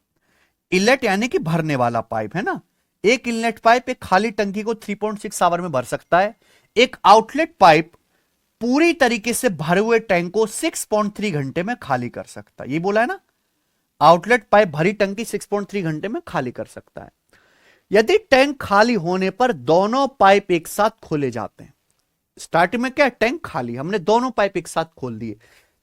इनलेट यानी कि भरने वाला पाइप है ना। एक इनलेट पाइप एक खाली टंकी को 3.6 आवर में भर सकता है। एक आउटलेट पाइप पूरी तरीके से भरे हुए टैंक को 6.3 घंटे में खाली कर सकता है। ये बोला है ना, आउटलेट पाइप भरी टंकी 6.3 घंटे में खाली कर सकता है। यदि टैंक खाली होने पर दोनों पाइप एक साथ खोले जाते हैं। स्टार्टिंग में क्या है, टैंक खाली, हमने दोनों पाइप एक साथ खोल दिए,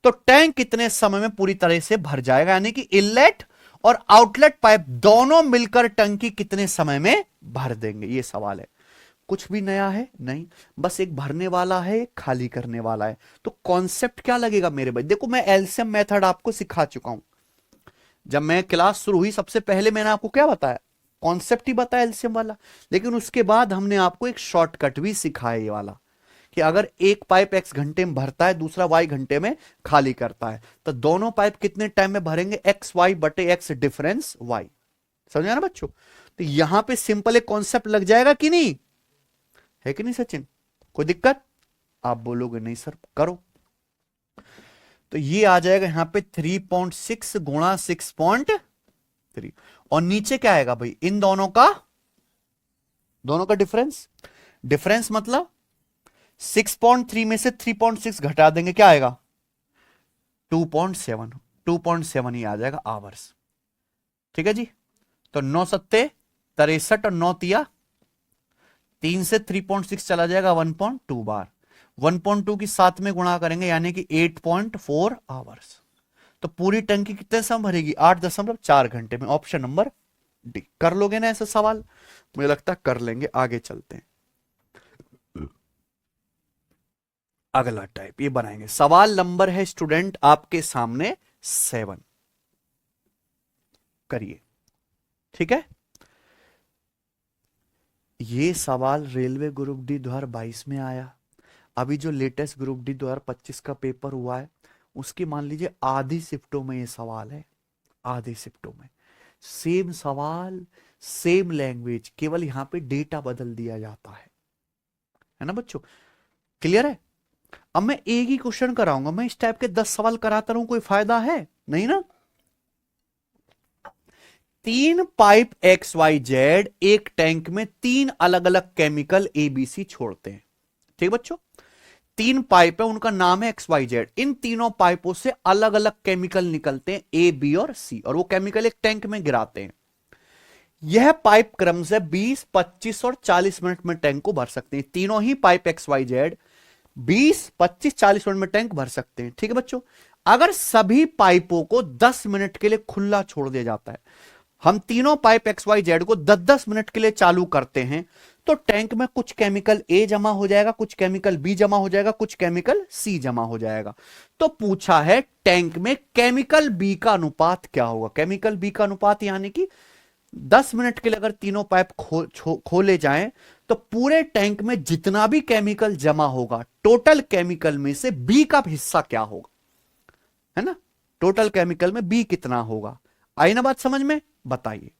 तो टैंक कितने समय में पूरी तरह से भर जाएगा, यानी कि इनलेट और आउटलेट पाइप दोनों मिलकर टंकी कितने समय में भर देंगे, ये सवाल है। कुछ भी नया है नहीं, बस एक भरने वाला है, एक खाली करने वाला है। तो कॉन्सेप्ट क्या लगेगा मेरे भाई, देखो मैं एलसीएम मेथड आपको सिखा चुका हूं। जब मैं क्लास शुरू हुई सबसे पहले मैंने आपको क्या बताया, कॉन्सेप्ट ही बताया एलसीएम वाला। लेकिन उसके बाद हमने आपको एक शॉर्टकट भी सिखाया ये वाला, कि अगर एक पाइप x घंटे में भरता है, दूसरा y घंटे में खाली करता है, तो दोनों पाइप कितने टाइम में भरेंगे, एक्स वाई बटे एक्स डिफरेंस y। समझा ना बच्चों। तो यहां पे सिंपल एक कॉन्सेप्ट लग जाएगा कि नहीं, है कि नहीं सचिन, कोई दिक्कत। आप बोलोगे नहीं सर करो, तो ये आ जाएगा यहां पे 3.6 गुणा 6.3, और नीचे क्या आएगा भाई, इन दोनों का डिफरेंस। डिफरेंस मतलब 6.3 में से 3.6 घटा देंगे, क्या आएगा 2.7, 2.7 ही आ जाएगा आवर्स। ठीक है जी। तो 9 सत्ते 63 और 9 तिया 3 से 3.6 चला जाएगा 1.2 बार, 1.2 की 7 में गुणा करेंगे यानी कि 8.4 आवर्स। तो पूरी टंकी कितने समय भरेगी, 8.4 घंटे में। Option number D. कर लोगे ना ऐसा सवाल, मुझे लगता है कर लेंगे। आगे चलते हैं, अगला टाइप ये बनाएंगे। सवाल नंबर है स्टूडेंट आपके सामने 7, करिए। ठीक है, ये सवाल रेलवे ग्रुप डी 2022 में आया। अभी जो लेटेस्ट ग्रुप डी 2025 का पेपर हुआ है, उसकी मान लीजिए आधी शिफ्टों में ये सवाल है, आधी शिफ्टों में सेम सवाल, सेम लैंग्वेज, केवल यहां पे डेटा बदल दिया जाता है ना बच्चों। क्लियर है। अब मैं एक ही क्वेश्चन कराऊंगा, मैं इस टाइप के 10 सवाल कराता रहूं, कोई फायदा है नहीं ना। 3 पाइप एक्स वाई जेड एक टैंक में 3 अलग अलग केमिकल एबीसी छोड़ते हैं। ठीक बच्चों, 3 पाइप है, उनका नाम है एक्स वाई जेड। इन तीनों पाइपों से अलग अलग केमिकल निकलते हैं, ए बी और सी, और वो केमिकल एक टैंक में गिराते हैं। यह पाइप क्रम से 20, 25 और 40 मिनट में टैंक को भर सकते हैं। तीनों ही pipe X Y Z 20, 25, 40 minute में टैंक भर सकते हैं। ठीक है बच्चों। अगर सभी पाइपों को 10 मिनट के लिए खुला छोड़ दिया जाता है, हम तीनों पाइप एक्स वाई जेड को 10-10 मिनट के लिए चालू करते हैं, तो टैंक में कुछ केमिकल ए जमा हो जाएगा, कुछ केमिकल बी जमा हो जाएगा, कुछ केमिकल सी जमा हो जाएगा। तो पूछा है टैंक में केमिकल बी का अनुपात क्या होगा। केमिकल बी का अनुपात यानी कि 10 मिनट के लिए अगर तीनों पाइप खोले जाएं, तो पूरे टैंक में जितना भी केमिकल जमा होगा, टोटल केमिकल में से बी का हिस्सा क्या होगा, है ना। टोटल केमिकल में बी कितना होगा। आई ना बात समझ में, बताइए।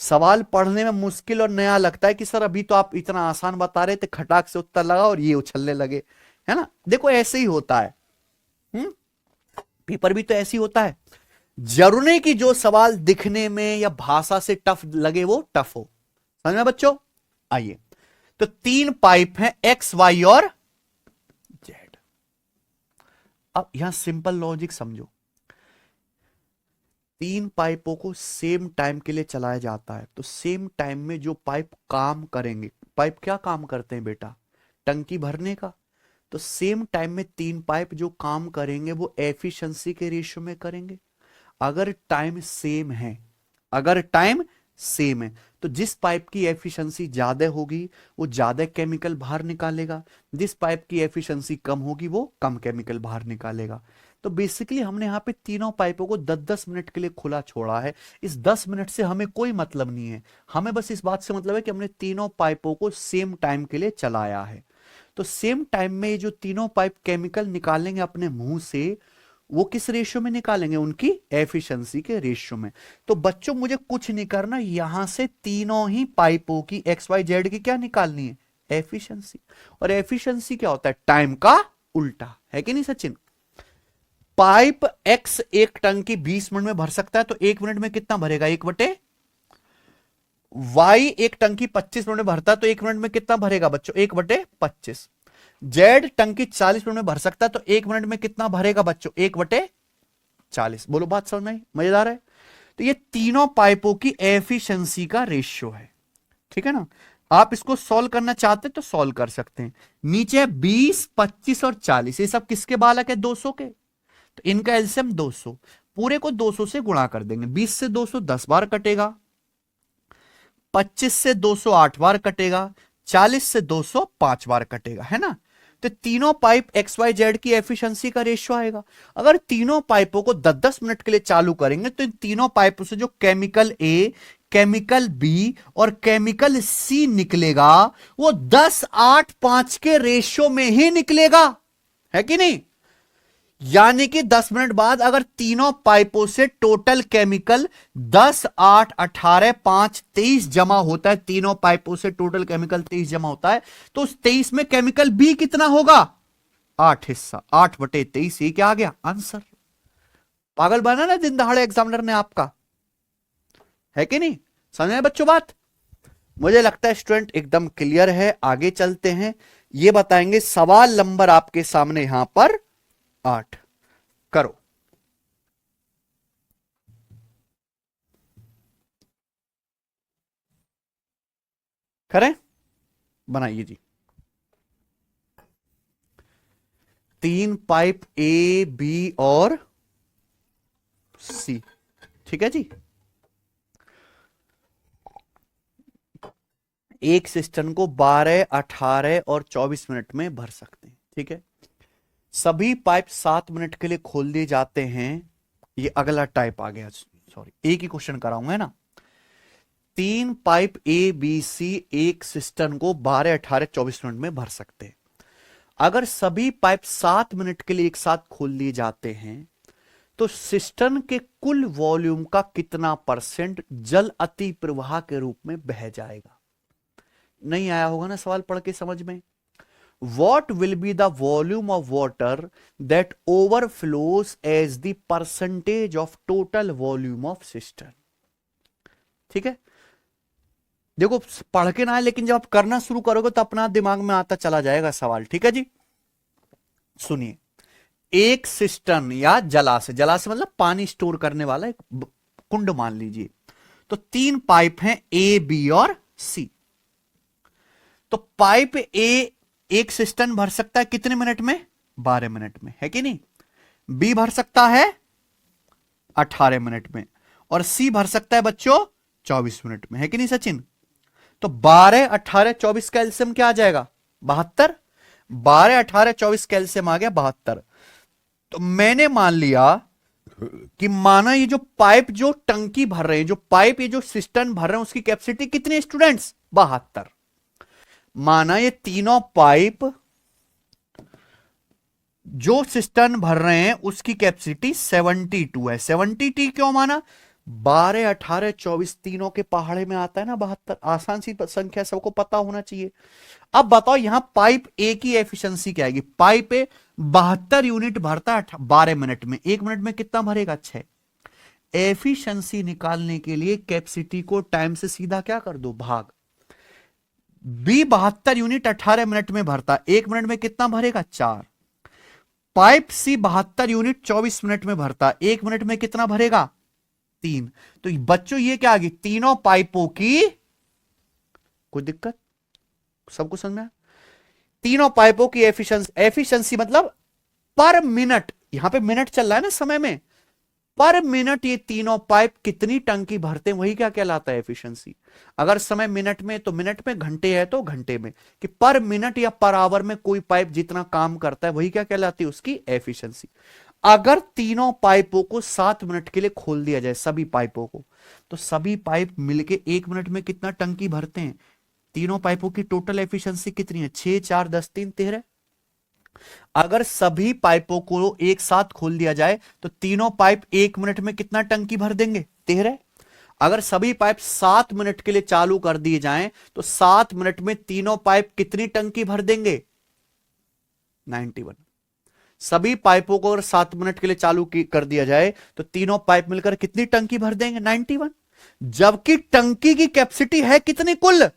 सवाल पढ़ने में मुश्किल और नया लगता है कि सर अभी तो आप इतना आसान बता रहे थे, खटाक से उत्तर लगा और ये उछलने लगे, है ना। देखो ऐसे ही होता है, पेपर भी तो ऐसे ही होता है। जरूरी नहीं कि जो सवाल दिखने में या भाषा से टफ लगे वो टफ हो। समझ में बच्चों। आइए, तो 3 पाइप हैं एक्स वाई और जेड। अब यहां सिंपल लॉजिक समझो, 3 पाइपों को सेम टाइम के लिए चलाया जाता है, तो सेम टाइम में जो पाइप काम करेंगे, पाइप क्या काम करते हैं बेटा, टंकी भरने का। तो सेम टाइम में 3 पाइप जो काम करेंगे वो एफिशिएंसी के रेशियो में करेंगे। अगर टाइम सेम है, अगर टाइम सेम है, तो जिस पाइप की एफिशिएंसी ज्यादा होगी वो ज्यादा केमिकल बाहर निकालेगा, जिस पाइप की एफिशिएंसी कम होगी वो कम केमिकल बाहर निकालेगा। तो बेसिकली हमने यहां पे तीनों पाइपों को 10-10 मिनट के लिए खुला छोड़ा है। इस 10 मिनट से हमें कोई मतलब नहीं है, हमें बस इस बात से मतलब है कि हमने तीनों पाइपों को सेम टाइम के लिए चलाया है। तो सेम टाइम में ये जो तीनों पाइप केमिकल निकालेंगे अपने मुंह से, वो किस रेशियो में निकालेंगे, उनकी एफिशिएंसी के रेशियो में। तो बच्चों मुझे कुछ नहीं करना, यहां से तीनों ही पाइपों की एक्स वाई जेड की क्या निकालनी है, एफिशिएंसी। और एफिशिएंसी क्या होता है, टाइम का उल्टा, है कि नहीं सचिन। पाइप एक्स एक टंकी 20 मिनट में भर सकता है, तो एक मिनट में कितना भरेगा, 1/, वाई एक टंकी 25 मिनट में भरता है, तो एक मिनट में कितना भरेगा बच्चों, 1/25। जेड टंकी 40 मिनट में भर सकता है, तो एक मिनट में कितना भरेगा बच्चों, 1/40। बोलो बात समझ में आई, मजेदार है। तो ये तीनों पाइपों की एफिशिएंसी का रेशियो है, ठीक है ना। आप इसको सॉल्व करना चाहते हैं तो सॉल्व कर सकते हैं। नीचे 20, 25 और 40, ये सब किसके बालक है, 200 के। तो इनका एलसीएम 200, पूरे को 200 से गुणा कर देंगे। 20 से 200 10 बार कटेगा, 25 से 200 8 बार कटेगा, 40 से 200 5 बार कटेगा, है ना। तो तीनों पाइप एक्स वाई जेड की एफिशिएंसी का रेशियो आएगा। अगर तीनों पाइपों को 10-10 मिनट के लिए चालू करेंगे तो इन तीनों पाइपों से जो केमिकल ए, केमिकल बी और केमिकल सी निकलेगा वो 10-8-5 के रेशियो में ही निकलेगा, है कि नहीं। यानी कि 10 मिनट बाद अगर तीनों पाइपों से टोटल केमिकल 10, 8, 18, 5, 23 जमा होता है, तीनों पाइपों से टोटल केमिकल 23 जमा होता है, तो उस 23 में केमिकल बी कितना होगा, 8 हिस्सा, 8/23। ये क्या आ गया आंसर। पागल बना ना दिन दहाड़े एग्जामिनर ने आपका, है कि नहीं। समझ में बच्चों बात। मुझे लगता है स्टूडेंट एकदम क्लियर है। आगे चलते हैं, ये बताएंगे सवाल नंबर आपके सामने यहां पर 8 करो। करें, बनाइए जी। 3 पाइप ए बी और सी, ठीक है जी। एक सिस्टम को 12, 18 और 24 मिनट में भर सकते हैं, ठीक है। सभी पाइप 7 मिनट के लिए खोल दिए जाते हैं। ये अगला टाइप आ गया, सॉरी एक ही क्वेश्चन कराऊंगा ना। 3 पाइप ए बी सी एक सिस्टम को 12, 18, 24 मिनट में भर सकते हैं। अगर सभी पाइप 7 मिनट के लिए एक साथ खोल दिए जाते हैं तो सिस्टम के कुल वॉल्यूम का कितना % जल अति प्रवाह के रूप में बह जाएगा। नहीं आया होगा ना सवाल पढ़ के समझ में। What will be the volume of water that overflows as the percentage of total volume of cistern? ठीक है, देखो पढ़ के ना है, लेकिन जब आप करना शुरू करोगे तो अपना दिमाग में आता चला जाएगा सवाल, ठीक है जी। सुनिए, एक सिस्टर्न या जलाशय, जलाशय मतलब पानी स्टोर करने वाला एक कुंड मान लीजिए। तो 3 पाइप हैं ए बी और सी। तो पाइप ए एक सिस्टर्न भर सकता है कितने मिनट में, 12 मिनट में, है कि नहीं। बी भर सकता है 18 मिनट में, और सी भर सकता है बच्चों 24 मिनट में, है कि नहीं सचिन। तो 12, 18, 24 का एलसीएम क्या आ जाएगा, 72। 12, 18, 24 का एलसीएम आ गया 72। तो मैंने मान लिया कि माना ये जो पाइप जो टंकी भर रहे हैं, जो पाइप ये जो सिस्टर्न भर रहे हैं, उसकी कैपेसिटी कितनी स्टूडेंट्स, 72। माना ये तीनों पाइप जो सिस्टर्न भर रहे हैं उसकी कैपेसिटी 72 है। 72 क्यों माना, 12, 18, 24 तीनों के पहाड़े में आता है ना 72। आसान सी संख्या, सबको पता होना चाहिए। अब बताओ यहां पाइप ए की एफिशिएंसी क्या आएगी। पाइप ए 72 यूनिट भरता है 12 मिनट में, 1 मिनट में कितना भरेगा, 6। एफिशिएंसी निकालने के लिए कैपेसिटी को टाइम से सीधा क्या कर दो, भाग। बी 72 यूनिट 18 मिनट में भरता, 1 मिनट में कितना भरेगा, 4। पाइप सी 72 यूनिट 24 मिनट में भरता, 1 मिनट में कितना भरेगा, 3। तो बच्चों ये क्या आ गई, तीनों पाइपों की, कोई दिक्कत, सबको समझ में। तीनों पाइपों की एफिशिएंसी, एफिशिएंसी मतलब पर मिनट, यहां पे मिनट चल रहा है ना समय में, पर मिनट ये तीनों पाइप कितनी टंकी भरते हैं, वही क्या कहलाता है एफिशिएंसी। अगर समय मिनट में तो मिनट में, घंटे है तो घंटे में, कि पर मिनट या पर आवर में कोई पाइप जितना काम करता है वही क्या कहलाती है, उसकी एफिशिएंसी। अगर तीनों पाइपों को 7 मिनट के लिए खोल दिया जाए, सभी पाइपों को, तो सभी पाइप मिलके 1 मिनट में कितना टंकी भरते हैं। तीनों पाइपों की टोटल एफिशिएंसी कितनी है, 6, 4, 10, 3, 13, अगर सभी पाइपों को एक साथ खोल दिया जाए तो तीनों पाइप 1 मिनट में कितना टंकी भर देंगे? 13। अगर सभी पाइप 7 मिनट के लिए चालू कर दिए जाएं तो 7 मिनट में तीनों पाइप कितनी टंकी भर देंगे? 91। सभी पाइपों को अगर 7 मिनट के लिए चालू कर दिया जाए तो तीनों पाइप मिलकर कितनी टंकी भर देंगे? 91। जबकि टंकी की कैपेसिटी है कितनी? कुल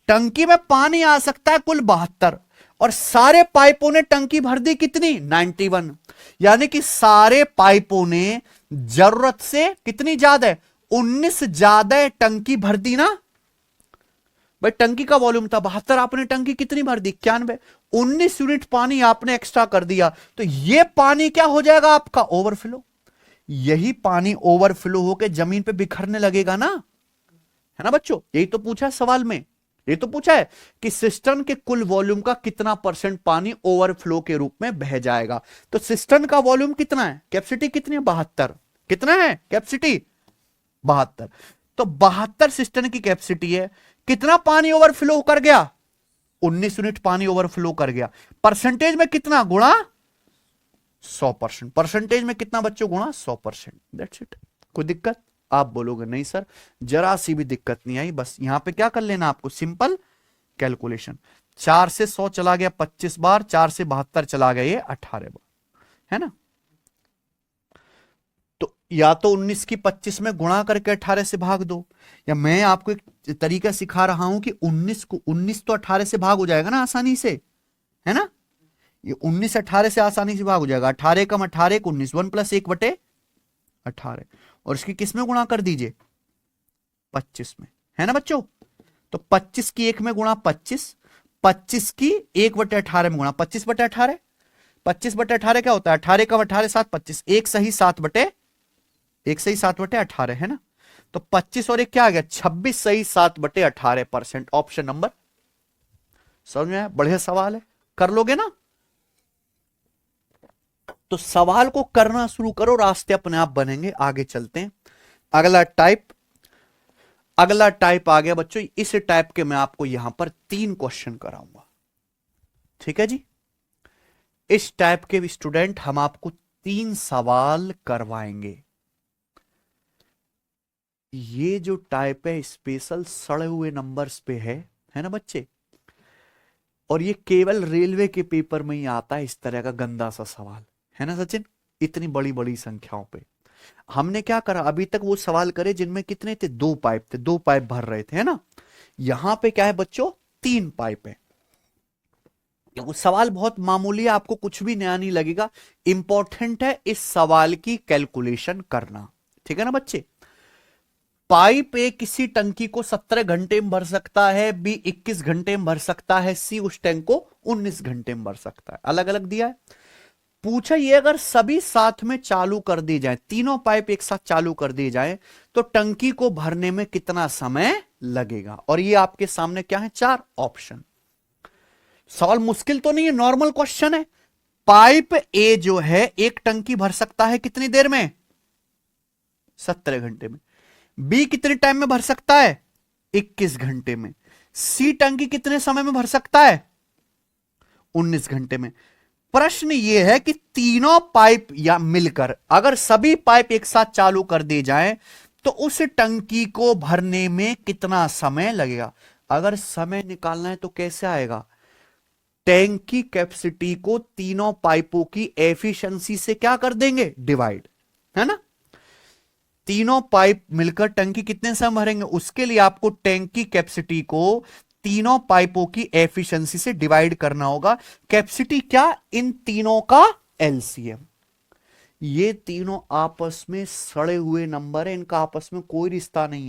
टंकी में पानी आ सकता है कुल 72 और सारे पाइपों ने टंकी भर दी कितनी? 91। यानी कि सारे पाइपों ने जरूरत से कितनी ज्यादा है? 19 ज्यादा टंकी भर दी ना भाई। टंकी का वॉल्यूम था 72, आपने टंकी कितनी भर दी? 91। 19 यूनिट पानी आपने एक्स्ट्रा कर दिया तो यह पानी क्या हो जाएगा आपका? ओवरफ्लो। यही पानी ओवरफ्लो होकर जमीन पे बिखरने लगेगा ना, है ना बच्चों? यही तो पूछा है सवाल में, ये तो पूछा है कि सिस्टम के कुल वॉल्यूम का कितना परसेंट पानी ओवरफ्लो के रूप में बह जाएगा। तो सिस्टम का वॉल्यूम कितना है? कैपेसिटी कितनी है? 72। कितना है कैपेसिटी? 72। तो 72 सिस्टम की कैपेसिटी है। कितना पानी ओवरफ्लो कर गया? 19 यूनिट पानी ओवरफ्लो कर गया। परसेंटेज में कितना? गुणा 100%। परसेंटेज में कितना बच्चों? गुणा 100%। That's it. कोई दिक्कत? आप बोलोगे नहीं सर जरा सी भी दिक्कत नहीं आई। बस यहां पे क्या कर लेना आपको? Simple calculation. 4 से 100 चला गया 25 बार, 4 से 72 चला गया ये 18 बार, है ना? तो या तो 19 की 25 में गुणा करके 18 से भाग दो, या मैं आपको एक तरीका सिखा रहा हूं कि 19 तो 18 से भाग हो जाएगा ना आसानी से, है ना? ये 19 18 से आसानी से भाग हो जाएगा। 18 कम 18 19, 1 + 1/18 और इसकी किस में गुणा कर दीजिए? 25 में, है ना बच्चों? तो 25 की 1 में गुणा 25, 25 की 1/18 में गुणा 25/18। 25/18 क्या होता है? 18 कम 18 7 25, 1 सही 7/18, है ना? तो 25 और 1 क्या आ गया? 26 सही 7/18%। Option number. समझ में आया? बढ़िया सवाल है, कर लोगे ना? तो सवाल को करना शुरू करो, रास्ते अपने आप बनेंगे। आगे चलते हैं। अगला टाइप आ गया बच्चों। इस टाइप के मैं आपको यहां पर 3 क्वेश्चन कराऊंगा, ठीक है जी? इस टाइप के स्टूडेंट हम आपको 3 सवाल करवाएंगे। ये जो टाइप है स्पेशल सड़े हुए नंबर्स पे है ना बच्चे? और ये केवल रेलवे के पेपर में ही आता है इस तरह का गंदा सा सवाल, है ना सचिन? इतनी बड़ी बड़ी संख्याओं पे हमने क्या करा? अभी तक वो सवाल करे जिनमें कितने थे? 2 पाइप थे, 2 पाइप भर रहे थे, है ना? यहां पे क्या है बच्चों? 3 पाइप है। वो सवाल बहुत मामूली है, आपको कुछ भी नया नहीं लगेगा। इंपॉर्टेंट है इस सवाल की कैलकुलेशन करना, ठीक है ना बच्चे? पाइप ए किसी टंकी को 17 घंटे में भर सकता है, बी 21 घंटे में भर सकता है, सी उस टैंक को 19 घंटे में भर सकता है। अलग अलग दिया है। पूछा ये अगर सभी साथ में चालू कर दी जाए, तीनों पाइप एक साथ चालू कर दी जाए तो टंकी को भरने में कितना समय लगेगा? और ये आपके सामने क्या है? 4 ऑप्शन। सवाल मुश्किल तो नहीं है, नॉर्मल क्वेश्चन है। पाइप ए जो है एक टंकी भर सकता है कितनी देर में? 17 घंटे में। बी कितने टाइम में भर सकता है? 21 घंटे में। सी टंकी कितने समय में भर सकता है? 19 घंटे में। प्रश्न यह है कि तीनों पाइप या मिलकर अगर सभी पाइप एक साथ चालू कर दी जाए तो उस टंकी को भरने में कितना समय लगेगा? अगर समय निकालना है तो कैसे आएगा? टैंक की कैपेसिटी को तीनों पाइपों की एफिशिएंसी से क्या कर देंगे? डिवाइड, है ना? तीनों पाइप मिलकर टंकी कितने समय भरेंगे? उसके लिए आपको टैंक की कैपेसिटी को तीनों पाइपों की एफिशिएंसी से डिवाइड करना होगा। कैपेसिटी क्या? इन तीनों का एलसीएम। ये तीनों आपस में सड़े हुए नंबर है, इनका आपस में कोई रिश्ता नहीं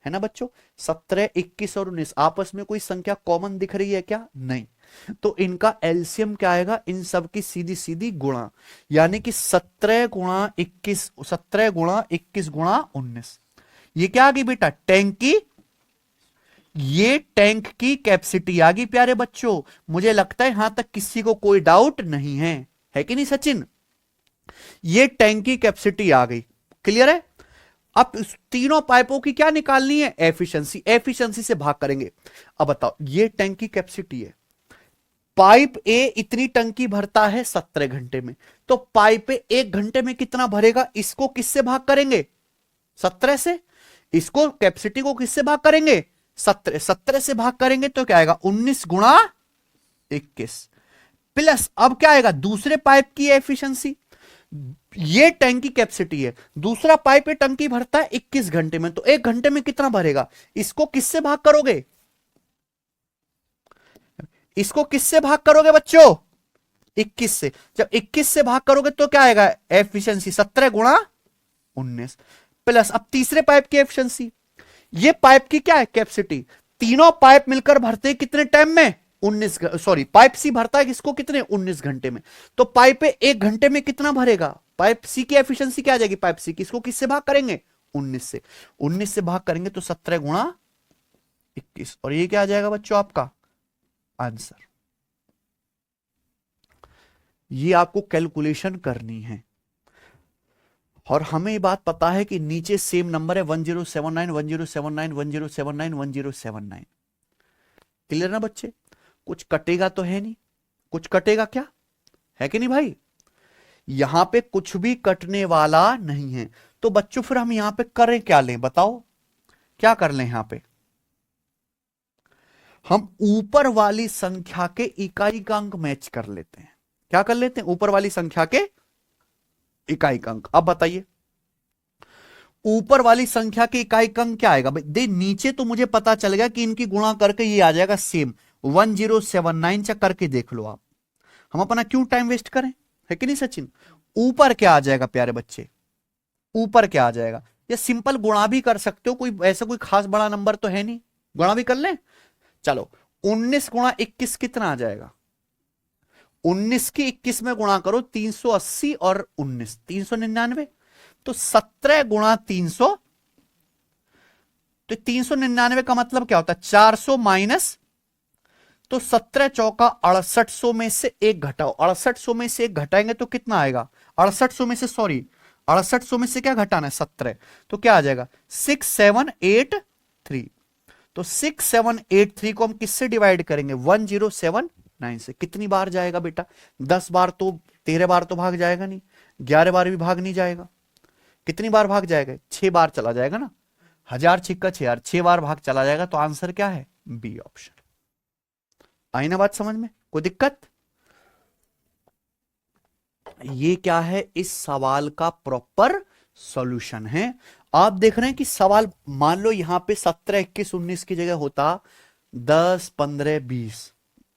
है ना बच्चों? 17 21 और 19 आपस में कोई संख्या कॉमन दिख रही है क्या? नहीं। तो इनका एलसीएम क्या आएगा? इन सब की सीधी सीधी गुणा, यानी कि 17 गुणा 21, 17 गुणा 21 गुणा 19। ये क्या आ गई बेटा? टैंक की, ये टैंक की कैपेसिटी आ गई प्यारे बच्चों। मुझे लगता है यहां तक किसी को कोई डाउट नहीं है कि नहीं सचिन? ये टैंक की कैपेसिटी आ गई, क्लियर है? अब इस तीनों पाइपों की क्या निकालनी है? एफिशिएंसी। एफिशिएंसी से भाग करेंगे। अब बताओ, ये टैंक की कैपेसिटी है, पाइप ए इतनी टंकी भरता है 17 घंटे में, तो पाइप ए 1 घंटे में कितना भरेगा, इसको किससे भाग करेंगे, 17 से। इसको कैपेसिटी को किससे भाग करेंगे, 17 से भाग करेंगे तो क्या आएगा, 19 गुणा 21 प्लस, अब क्या आएगा, दूसरे पाइप की एफिशिएंसी, ये टैंक की कैपेसिटी है, दूसरा पाइप ये टंकी भरता है 21 घंटे में, तो 1 घंटे में कितना भरेगा, इसको किससे भाग करोगे, इसको किससे भाग करोगे बच्चों, 21 से। जब 21 से भाग करोगे तो क्या आएगा, एफिशिएंसी 17 गुणा 19 प्लस, अब तीसरे पाइप की एफिशिएंसी, ये पाइप की क्या है कैपेसिटी, तीनों पाइप मिलकर भरते हैं कितने टाइम में, 19, सॉरी पाइप सी भरता है किसको, कितने, 19 घंटे में, तो पाइप 1 घंटे में कितना भरेगा, पाइप सी की एफिशिएंसी क्या आ जाएगी, पाइप सी की, इसको किससे भाग करेंगे, 19 से, 19 से भाग करेंगे तो 17 गुणा 21, और ये क्या आ जाएगा बच्चों आपका आंसर। ये आपको कैलकुलेशन करनी है, और हमें ये बात पता है कि नीचे सेम नंबर है 1079 1079 1079 1079। क्लियर ना बच्चे, कुछ कटेगा तो है नहीं, कुछ कटेगा क्या है कि नहीं भाई, यहां पे कुछ भी कटने वाला नहीं है। तो बच्चों फिर हम यहां पे करें क्या, लें बताओ, क्या कर लें, यहां पे हम ऊपर वाली संख्या के इकाई का अंक मैच कर लेते हैं। क्या कर लेते हैं, ऊपर वाली संख्या के इकाई का अंक। अब बताइए ऊपर वाली संख्या के इकाई का अंक क्या आएगा भाई, दे नीचे तो मुझे पता चल गया कि इनकी गुणा करके ये आ जाएगा सेम 1079, चेक करके देख लो आप, हम अपना क्यों टाइम वेस्ट करें, है कि नहीं सचिन। ऊपर क्या आ जाएगा प्यारे बच्चे, ऊपर क्या आ जाएगा, ये सिंपल गुणा भी कर सकते हो, कोई ऐसा कोई खास बड़ा नंबर तो है नहीं, गुणा भी कर लें। चलो 19 गुणा 21 कितना आ जाएगा, 19 की 21 में गुणा करो 380 और 19 399, तो 17 गुणा 300, तो 399 का मतलब क्या होता है 400 माइनस, तो 17 चौका 6800 में से एक घटाओ, 6800 में से एक घटाएंगे तो कितना आएगा, 6800 में से, सॉरी 6800 में से क्या घटाना है 17, तो क्या आ जाएगा 6783, तो 6783 को हम किससे डिवाइड करेंगे 1079 से। कितनी बार जाएगा बेटा, 10 बार तो, 13 बार तो भाग जाएगा नहीं, 11 बार भी भाग नहीं जाएगा, कितनी बार भाग जाएगा, 6 बार चला जाएगा ना, 1000 छिक्का 6000, 6 बार भाग चला जाएगा, तो आंसर क्या है बी ऑप्शन। आई ना बात समझ में, कोई दिक्कत, ये क्या है इस सवाल का प्रॉपर सॉल्यूशन है। आप देख रहे हैं कि सवाल, मान लो यहां पे 17 21 19 की जगह होता 10 15 20,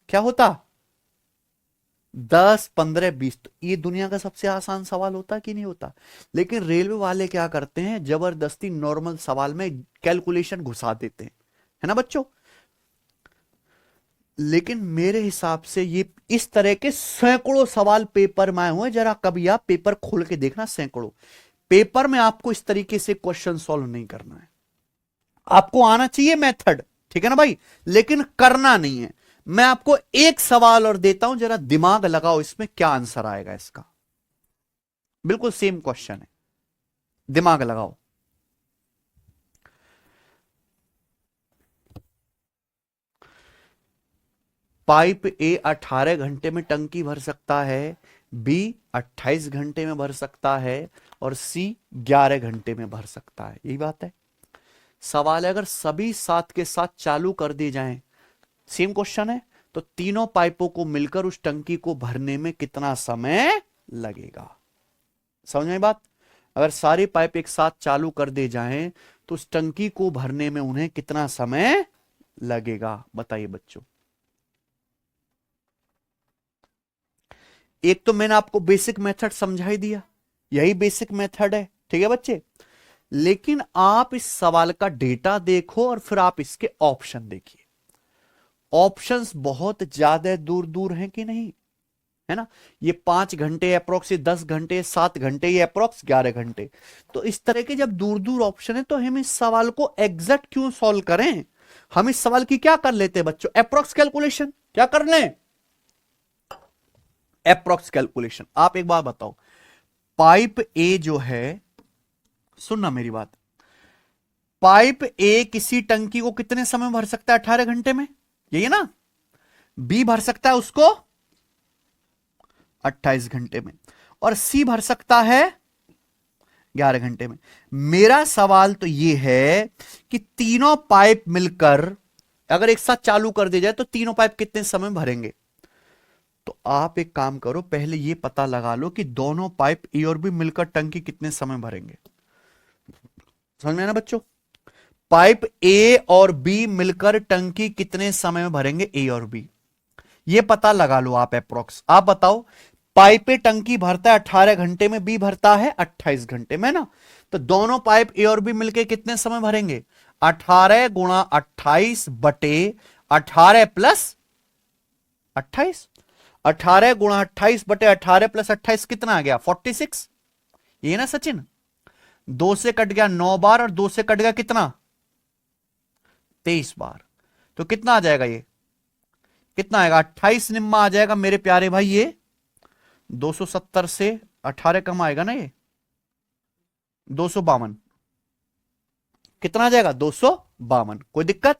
क्या होता 10 15 20, तो ये दुनिया का सबसे आसान सवाल होता कि नहीं होता। लेकिन रेलवे वाले क्या करते हैं, जबरदस्ती नॉर्मल सवाल में कैलकुलेशन घुसा देते हैं, है ना बच्चों। लेकिन मेरे हिसाब से ये इस तरह के सैकड़ों सवाल पेपर में आए हुए, जरा कभी आप पेपर खोल के देखना, सैकड़ों पेपर में आपको इस तरीके से क्वेश्चन सॉल्व नहीं करना है, आपको आना चाहिए मेथड, ठीक है ना भाई, लेकिन करना नहीं है। मैं आपको एक सवाल और देता हूं, जरा दिमाग लगाओ इसमें क्या आंसर आएगा इसका, बिल्कुल सेम क्वेश्चन है, दिमाग लगाओ। पाइप ए 18 घंटे में टंकी भर सकता है, बी 28 घंटे में भर सकता है, और सी 11 घंटे में भर सकता है, यही बात है। सवाल है अगर सभी साथ के साथ चालू कर दी जाएं, सेम क्वेश्चन है, तो तीनों पाइपों को मिलकर उस टंकी को भरने में कितना समय लगेगा। समझ में बात, अगर सारी पाइप एक साथ चालू कर दे जाएं तो उस टंकी को भरने में उन्हें कितना समय लगेगा, बताइए बच्चों। एक तो मैंने आपको बेसिक मेथड समझा ही दिया, यही बेसिक मेथड है, ठीक है बच्चे। लेकिन आप इस सवाल का डेटा देखो और फिर आप इसके ऑप्शन देखिए, ऑप्शंस बहुत ज्यादा दूर दूर हैं कि नहीं, है ना। ये 5 घंटे अप्रोक्स, ये 10 घंटे, 7 घंटे, ये अप्रोक्स 11 घंटे। तो इस तरह के जब दूर दूर ऑप्शन है तो हम इस सवाल को एग्जैक्ट क्यों सॉल्व करें, हम इस सवाल की क्या कर लेते हैं बच्चों, अप्रोक्स कैलकुलेशन, क्या कर लें अप्रोक्स कैलकुलेशन। आप एक बात बताओ, पाइप ए जो है, सुनना मेरी बात, पाइप ए किसी टंकी को कितने समय भर सकता है 18 घंटे में, यही है ना। बी भर सकता है उसको 28 घंटे में, और सी भर सकता है 11 घंटे में। मेरा सवाल तो यह है कि तीनों पाइप मिलकर अगर एक साथ चालू कर दिया जाए तो तीनों पाइप कितने समय में भरेंगे? तो आप एक काम करो, पहले यह पता लगा लो कि दोनों पाइप ए और बी मिलकर टंकी कितने समय में भरेंगे। समझ में आया ना बच्चों? पाइप ए और बी मिलकर टंकी कितने समय में भरेंगे, ए और बी, ये पता लगा लो आप अप्रोक्स। आप बताओ, पाइप ए टंकी भरता है 18 घंटे में, बी भरता है 28 घंटे में ना, तो दोनों पाइप ए और बी मिलकर कितने समय भरेंगे? 18 गुणा 28 बटे 18 प्लस 28। 18 गुणा 28 बटे 18 प्लस 28 कितना आ गया? 46। ये ना सचिन, 2 से कट गया 9 बार और 2 से कट गया कितना? 23 बार। तो कितना आ जाएगा? ये कितना आएगा? 28 निम्मा आ जाएगा मेरे प्यारे भाई। ये 270 से 18 कम आएगा ना, ये 252। कितना आ जाएगा? 252। कोई दिक्कत?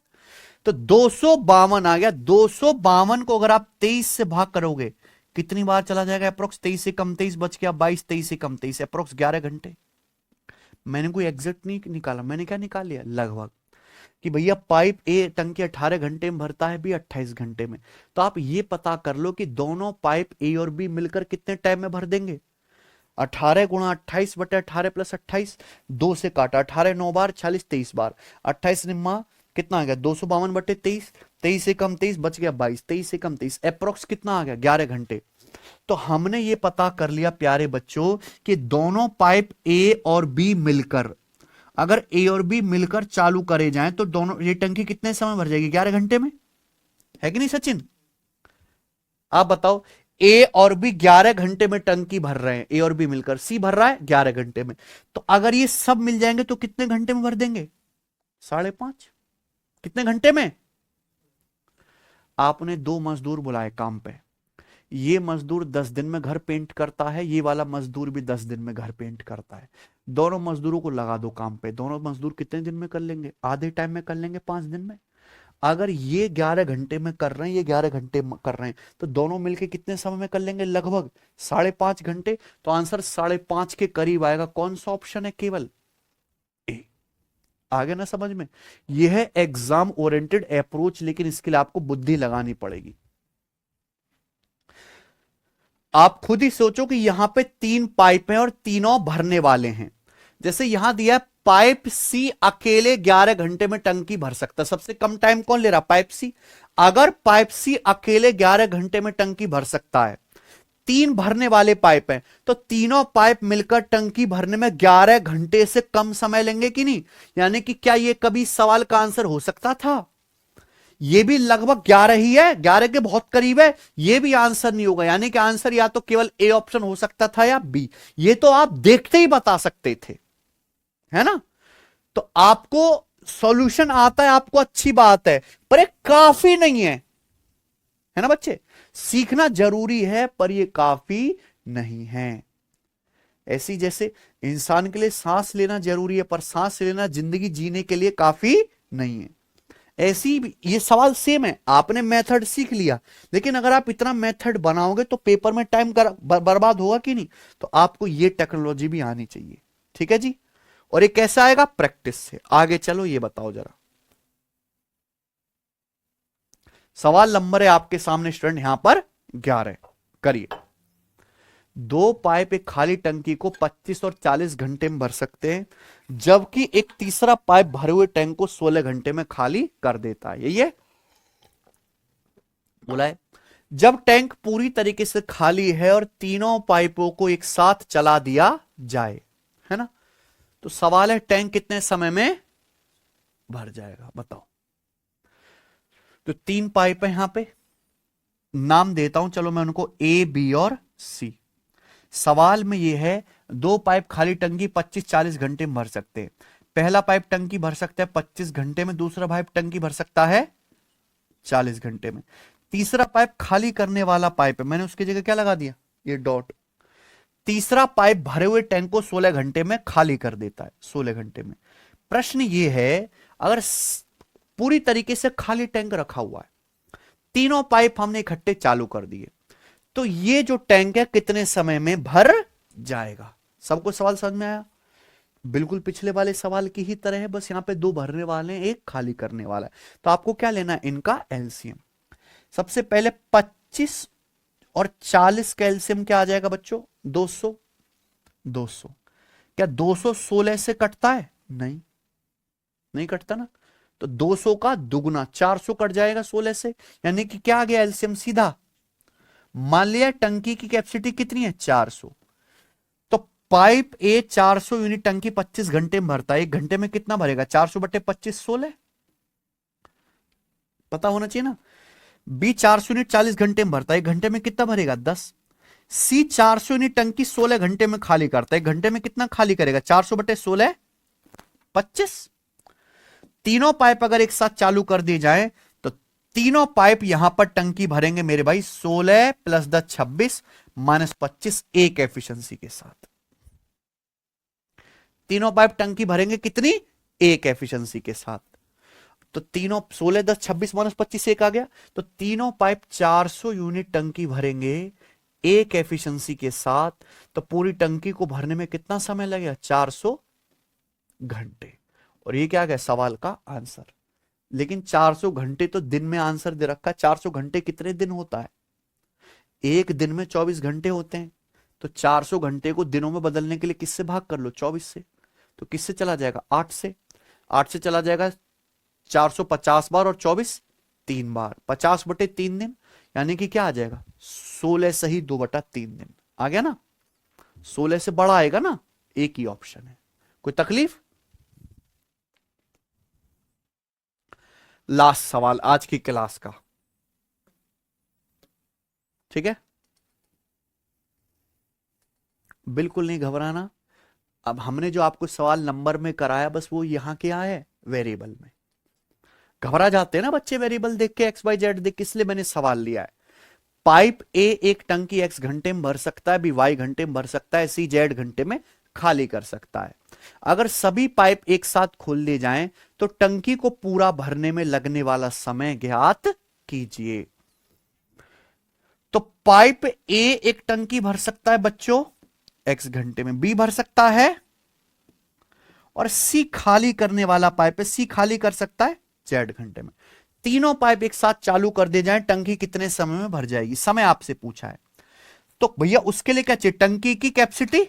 तो 252 आ गया। 252 को अगर आप 23 से भाग करोगे कितनी बार चला जाएगा अप्रोक्स? 23 से कम 23 बच गया 22, 23 से कम 23 अप्रोक्स 11 घंटे। मैंने कोई एग्जैक्ट नहीं निकाला, मैंने क्या निकाल लिया? लगभग, कि भैया पाइप ए टंकी 18 घंटे में भरता है, बी 28 घंटे में। तो आप ये पता कर लो कि दोनों पाइप ए और बी मिलकर कितने टाइम में भर देंगे। 18 गुणा 28 बटे 18 प्लस 28, 2 से काटा, 18 9 बार, 40 23 बार, 28 निम्मा कितना आ गया? 252 बटे 23, 23 से कम 23 बच गया 22, 23 से कम 23 अप्रोक्स कितना आ गया? 11 घंटे। तो हमने ये पता कर लिया प्यारे बच्चों कि दोनों पाइप ए और बी मिलकर, अगर ए और बी मिलकर चालू करे जाएं तो दोनों ये टंकी कितने समय भर जाएगी? 11 घंटे में, है कि नहीं सचिन? आप बताओ, ए और बी 11 घंटे में टंकी भर रहे हैं, ए और बी मिलकर, सी भर रहा है 11 घंटे में। तो अगर ये सब मिल जाएंगे तो कितने घंटे में भर देंगे? 5.5। कितने घंटे में? आपने 2 मजदूर बुलाए काम पे, ये मजदूर 10 दिन में घर पेंट करता है, ये वाला मजदूर भी 10 दिन में घर पेंट करता है। दोनों मजदूरों को लगा दो काम पे, दोनों मजदूर कितने दिन में कर लेंगे? आधे टाइम में कर लेंगे, 5 दिन में। अगर ये 11 घंटे में कर रहे हैं, ये 11 घंटे में कर रहे हैं, तो दोनों मिलके कितने समय में कर लेंगे? लगभग 5.5 घंटे। तो आंसर 5.5 के करीब आएगा। कौन सा ऑप्शन है? केवल ए। आगे ना समझ में? यह है एग्जाम ओरिएंटेड अप्रोच, लेकिन इसके लिए आपको बुद्धि लगानी पड़ेगी। आप खुद ही सोचो कि यहां पे 3 पाइप हैं और तीनों भरने वाले हैं। जैसे यहां दिया पाइप सी अकेले 11 घंटे में टंकी भर सकता है। सबसे कम टाइम कौन ले रहा? पाइप सी। अगर पाइप सी अकेले 11 घंटे में टंकी भर सकता है, 3 भरने वाले पाइप हैं, तो तीनों पाइप मिलकर टंकी भरने में 11 घंटे से कम समय लेंगे कि नहीं? यानी कि क्या यह कभी सवाल का आंसर हो सकता था? ये भी लगभग 11 ही है, 11 के बहुत करीब है, ये भी आंसर नहीं होगा। यानी कि आंसर या तो केवल ए ऑप्शन हो सकता था या बी। ये तो आप देखते ही बता सकते थे, है ना? तो आपको सॉल्यूशन आता है, आपको अच्छी बात है, पर ये काफी नहीं है ना बच्चे? सीखना जरूरी है पर ये काफी नहीं है। ऐसी जैसे इंसान के लिए सांस लेना जरूरी है, पर सांस लेना जिंदगी जीने के लिए काफी नहीं है। ऐसी ये सवाल सेम है। आपने मेथड सीख लिया, लेकिन अगर आप इतना मेथड बनाओगे तो पेपर में टाइम बर्बाद होगा कि नहीं? तो आपको ये टेक्नोलॉजी भी आनी चाहिए। ठीक है जी? और ये कैसे आएगा? प्रैक्टिस से। आगे चलो, ये बताओ जरा। सवाल नंबर है आपके सामने स्टूडेंट, यहां पर 11 करिए। 2 पाइप एक खाली टंकी को 25 और 40 घंटे में भर सकते हैं, जबकि एक तीसरा पाइप भरे हुए टैंक को 16 घंटे में खाली कर देता है। यही है बोला है। जब टैंक पूरी तरीके से खाली है और तीनों पाइपों को एक साथ चला दिया जाए, है ना, तो सवाल है टैंक कितने समय में भर जाएगा? बताओ। तो 3 पाइप है यहां पे, नाम देता हूं चलो मैं उनको, ए बी और सी। सवाल में यह है 2 पाइप खाली टंकी 25-40 घंटे में भर सकते हैं। पहला पाइप टंकी भर सकता है 25 घंटे में, दूसरा पाइप टंकी भर सकता है 40 घंटे में। तीसरा पाइप खाली करने वाला पाइप है, मैंने उसकी जगह क्या लगा दिया? ये डॉट। तीसरा पाइप भरे हुए टैंक को 16 घंटे में खाली कर देता है, 16 घंटे में। प्रश्न यह है, अगर पूरी तरीके से खाली टैंक रखा हुआ है, तीनों पाइप हमने इकट्ठे चालू कर दिए, तो ये जो टैंक है कितने समय में भर जाएगा? सबको सवाल समझ में आया? बिल्कुल पिछले वाले सवाल की ही तरह है, बस यहां पे दो भरने वाले हैं, एक खाली करने वाला है। तो आपको क्या लेना है? इनका एलसीएम। सबसे पहले 25 और 40 का एलसीएम क्या आ जाएगा बच्चों? 200। 200 क्या 200 16 से कटता है? नहीं, नहीं कटता ना। तो 200 का दुगुना 400 कट जाएगा 16 से, यानी कि क्या आ गया एलसीएम सीधा। मान लिया टंकी की कैपेसिटी कितनी है? 400। तो पाइप ए 400 यूनिट टंकी 25 घंटे में भरता है, एक घंटे में कितना भरेगा? 400 बटे 25 16, पता होना चाहिए ना। बी 400 यूनिट 40 घंटे में भरता है, एक घंटे में कितना भरेगा? 10। सी 400 यूनिट टंकी 16 घंटे में खाली करता है, एक घंटे में कितना खाली करेगा? 400 बटे 16 25। तीनों पाइप अगर एक साथ चालू कर दिए जाए तो तीनों पाइप यहां पर टंकी भरेंगे मेरे भाई 16 प्लस 10 26 माइनस 25 एक एफिशिएंसी के साथ। तीनों पाइप टंकी भरेंगे कितनी? एक एफिशिएंसी के साथ। तो तीनों 16 10 26 माइनस 25 एक आ गया, तो तीनों पाइप 400 यूनिट टंकी भरेंगे एक एफिशिएंसी के साथ। तो पूरी टंकी को भरने में कितना समय लगेगा? 400 घंटे। और ये क्या आ गया सवाल का आंसर। लेकिन 400 घंटे तो दिन में आंसर दे रखा है, 400 घंटे कितने दिन होता है? एक दिन में 24 घंटे होते हैं। तो 400 घंटे को दिनों में बदलने के लिए किससे भाग कर लो? 24 से। तो किससे चला जाएगा? 8 से। 8 से चला जाएगा 450 बार, और 24 3 बार, 50 बटे 3 दिन, यानी कि क्या आ जाएगा? 16 सही 2 बटा 3 दिन आ गया ना। 16 से बड़ा आएगा ना, एक ही ऑप्शन है। कोई तकलीफ? लास्ट सवाल आज की क्लास का, ठीक है? बिल्कुल नहीं घबराना। अब हमने जो आपको सवाल नंबर में कराया बस वो यहां क्या है? वेरिएबल में। घबरा जाते हैं ना बच्चे वेरिएबल देख के, एक्स वाई जेड देख के, इसलिए मैंने सवाल लिया है। पाइप ए एक टंकी एक्स घंटे में भर सकता है, बी वाई घंटे में भर सकता है, सी जेड घंटे में खाली कर सकता है। अगर सभी पाइप एक साथ खोल दिए जाएं तो टंकी को पूरा भरने में लगने वाला समय ज्ञात कीजिए। तो पाइप ए एक टंकी भर सकता है बच्चों एक्स घंटे में, बी भर सकता है, और सी खाली करने वाला पाइप है, सी खाली कर सकता है जेड घंटे में। तीनों पाइप एक साथ चालू कर दिए जाएं, टंकी कितने समय में भर जाएगी? समय आपसे पूछा है। तो भैया उसके लिए क्या चाहिए? टंकी की कैपेसिटी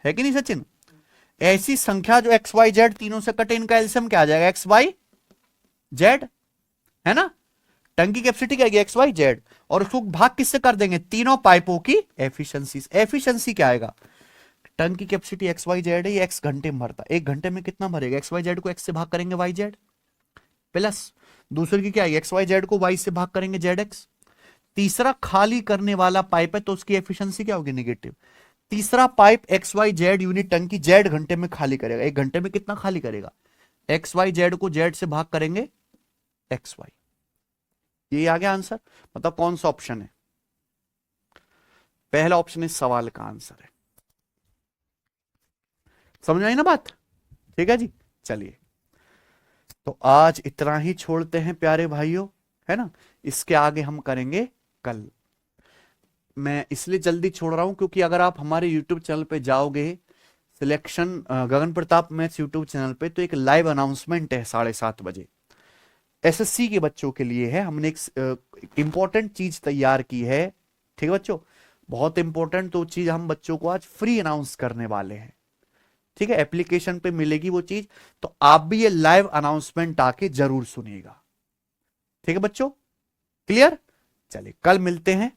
है कि नहीं सचिन? ऐसी संख्या जो एक्स वाई जेड तीनों से कटे, इनका एलसीएम क्या आ जाएगा? एक्स वाई जेड, है ना। टंकी कैपेसिटी क्या आएगी? एक्स वाई जेड, और उसको भाग किससे कर देंगे? तीनों पाइपों की एफिशिएंसी। एफिशिएंसी क्या आएगा? टंकी कैपेसिटी एक्स वाई जेड है, ये एक्स घंटे में भरता है, एक घंटे में कितना भरेगा? एक्स वाई जेड को एक्स से भाग करेंगे वाई जेड, प्लस दूसरे की क्या है? एक्स वाई जेड को वाई से भाग करेंगे जेड एक्स। तीसरा खाली करने वाला पाइप है तो उसकी एफिशिएंसी क्या होगी? नेगेटिव। तीसरा pipe X Y Z unit टंकी जेड घंटे में खाली करेगा, एक घंटे में कितना खाली करेगा? एक्स वाई जेड को जेड से भाग करेंगे एक्स वाई। ये आ गया आंसर। मतलब कौन सा ऑप्शन है? पहला ऑप्शन इस सवाल का आंसर है। समझ आई ना बात? ठीक है जी, चलिए तो आज इतना ही छोड़ते हैं प्यारे भाइयों, है ना। इसके आगे हम करेंगे कल। मैं इसलिए जल्दी छोड़ रहा हूं क्योंकि अगर आप हमारे YouTube चैनल पे जाओगे, सिलेक्शन गगन प्रताप मैथ्स YouTube चैनल पे, तो एक लाइव अनाउंसमेंट है 7:30 बजे, एसएससी के बच्चों के लिए है। हमने एक इंपॉर्टेंट चीज तैयार की है, ठीक है बच्चों, बहुत इंपॉर्टेंट। तो चीज हम बच्चों को आज फ्री अनाउंस करने वाले हैं, ठीक है। एप्लीकेशन पे मिलेगी वो चीज, तो आप भी ये लाइव अनाउंसमेंट आके जरूर सुनिएगा, ठीक है बच्चों। क्लियर? चलिए कल मिलते हैं।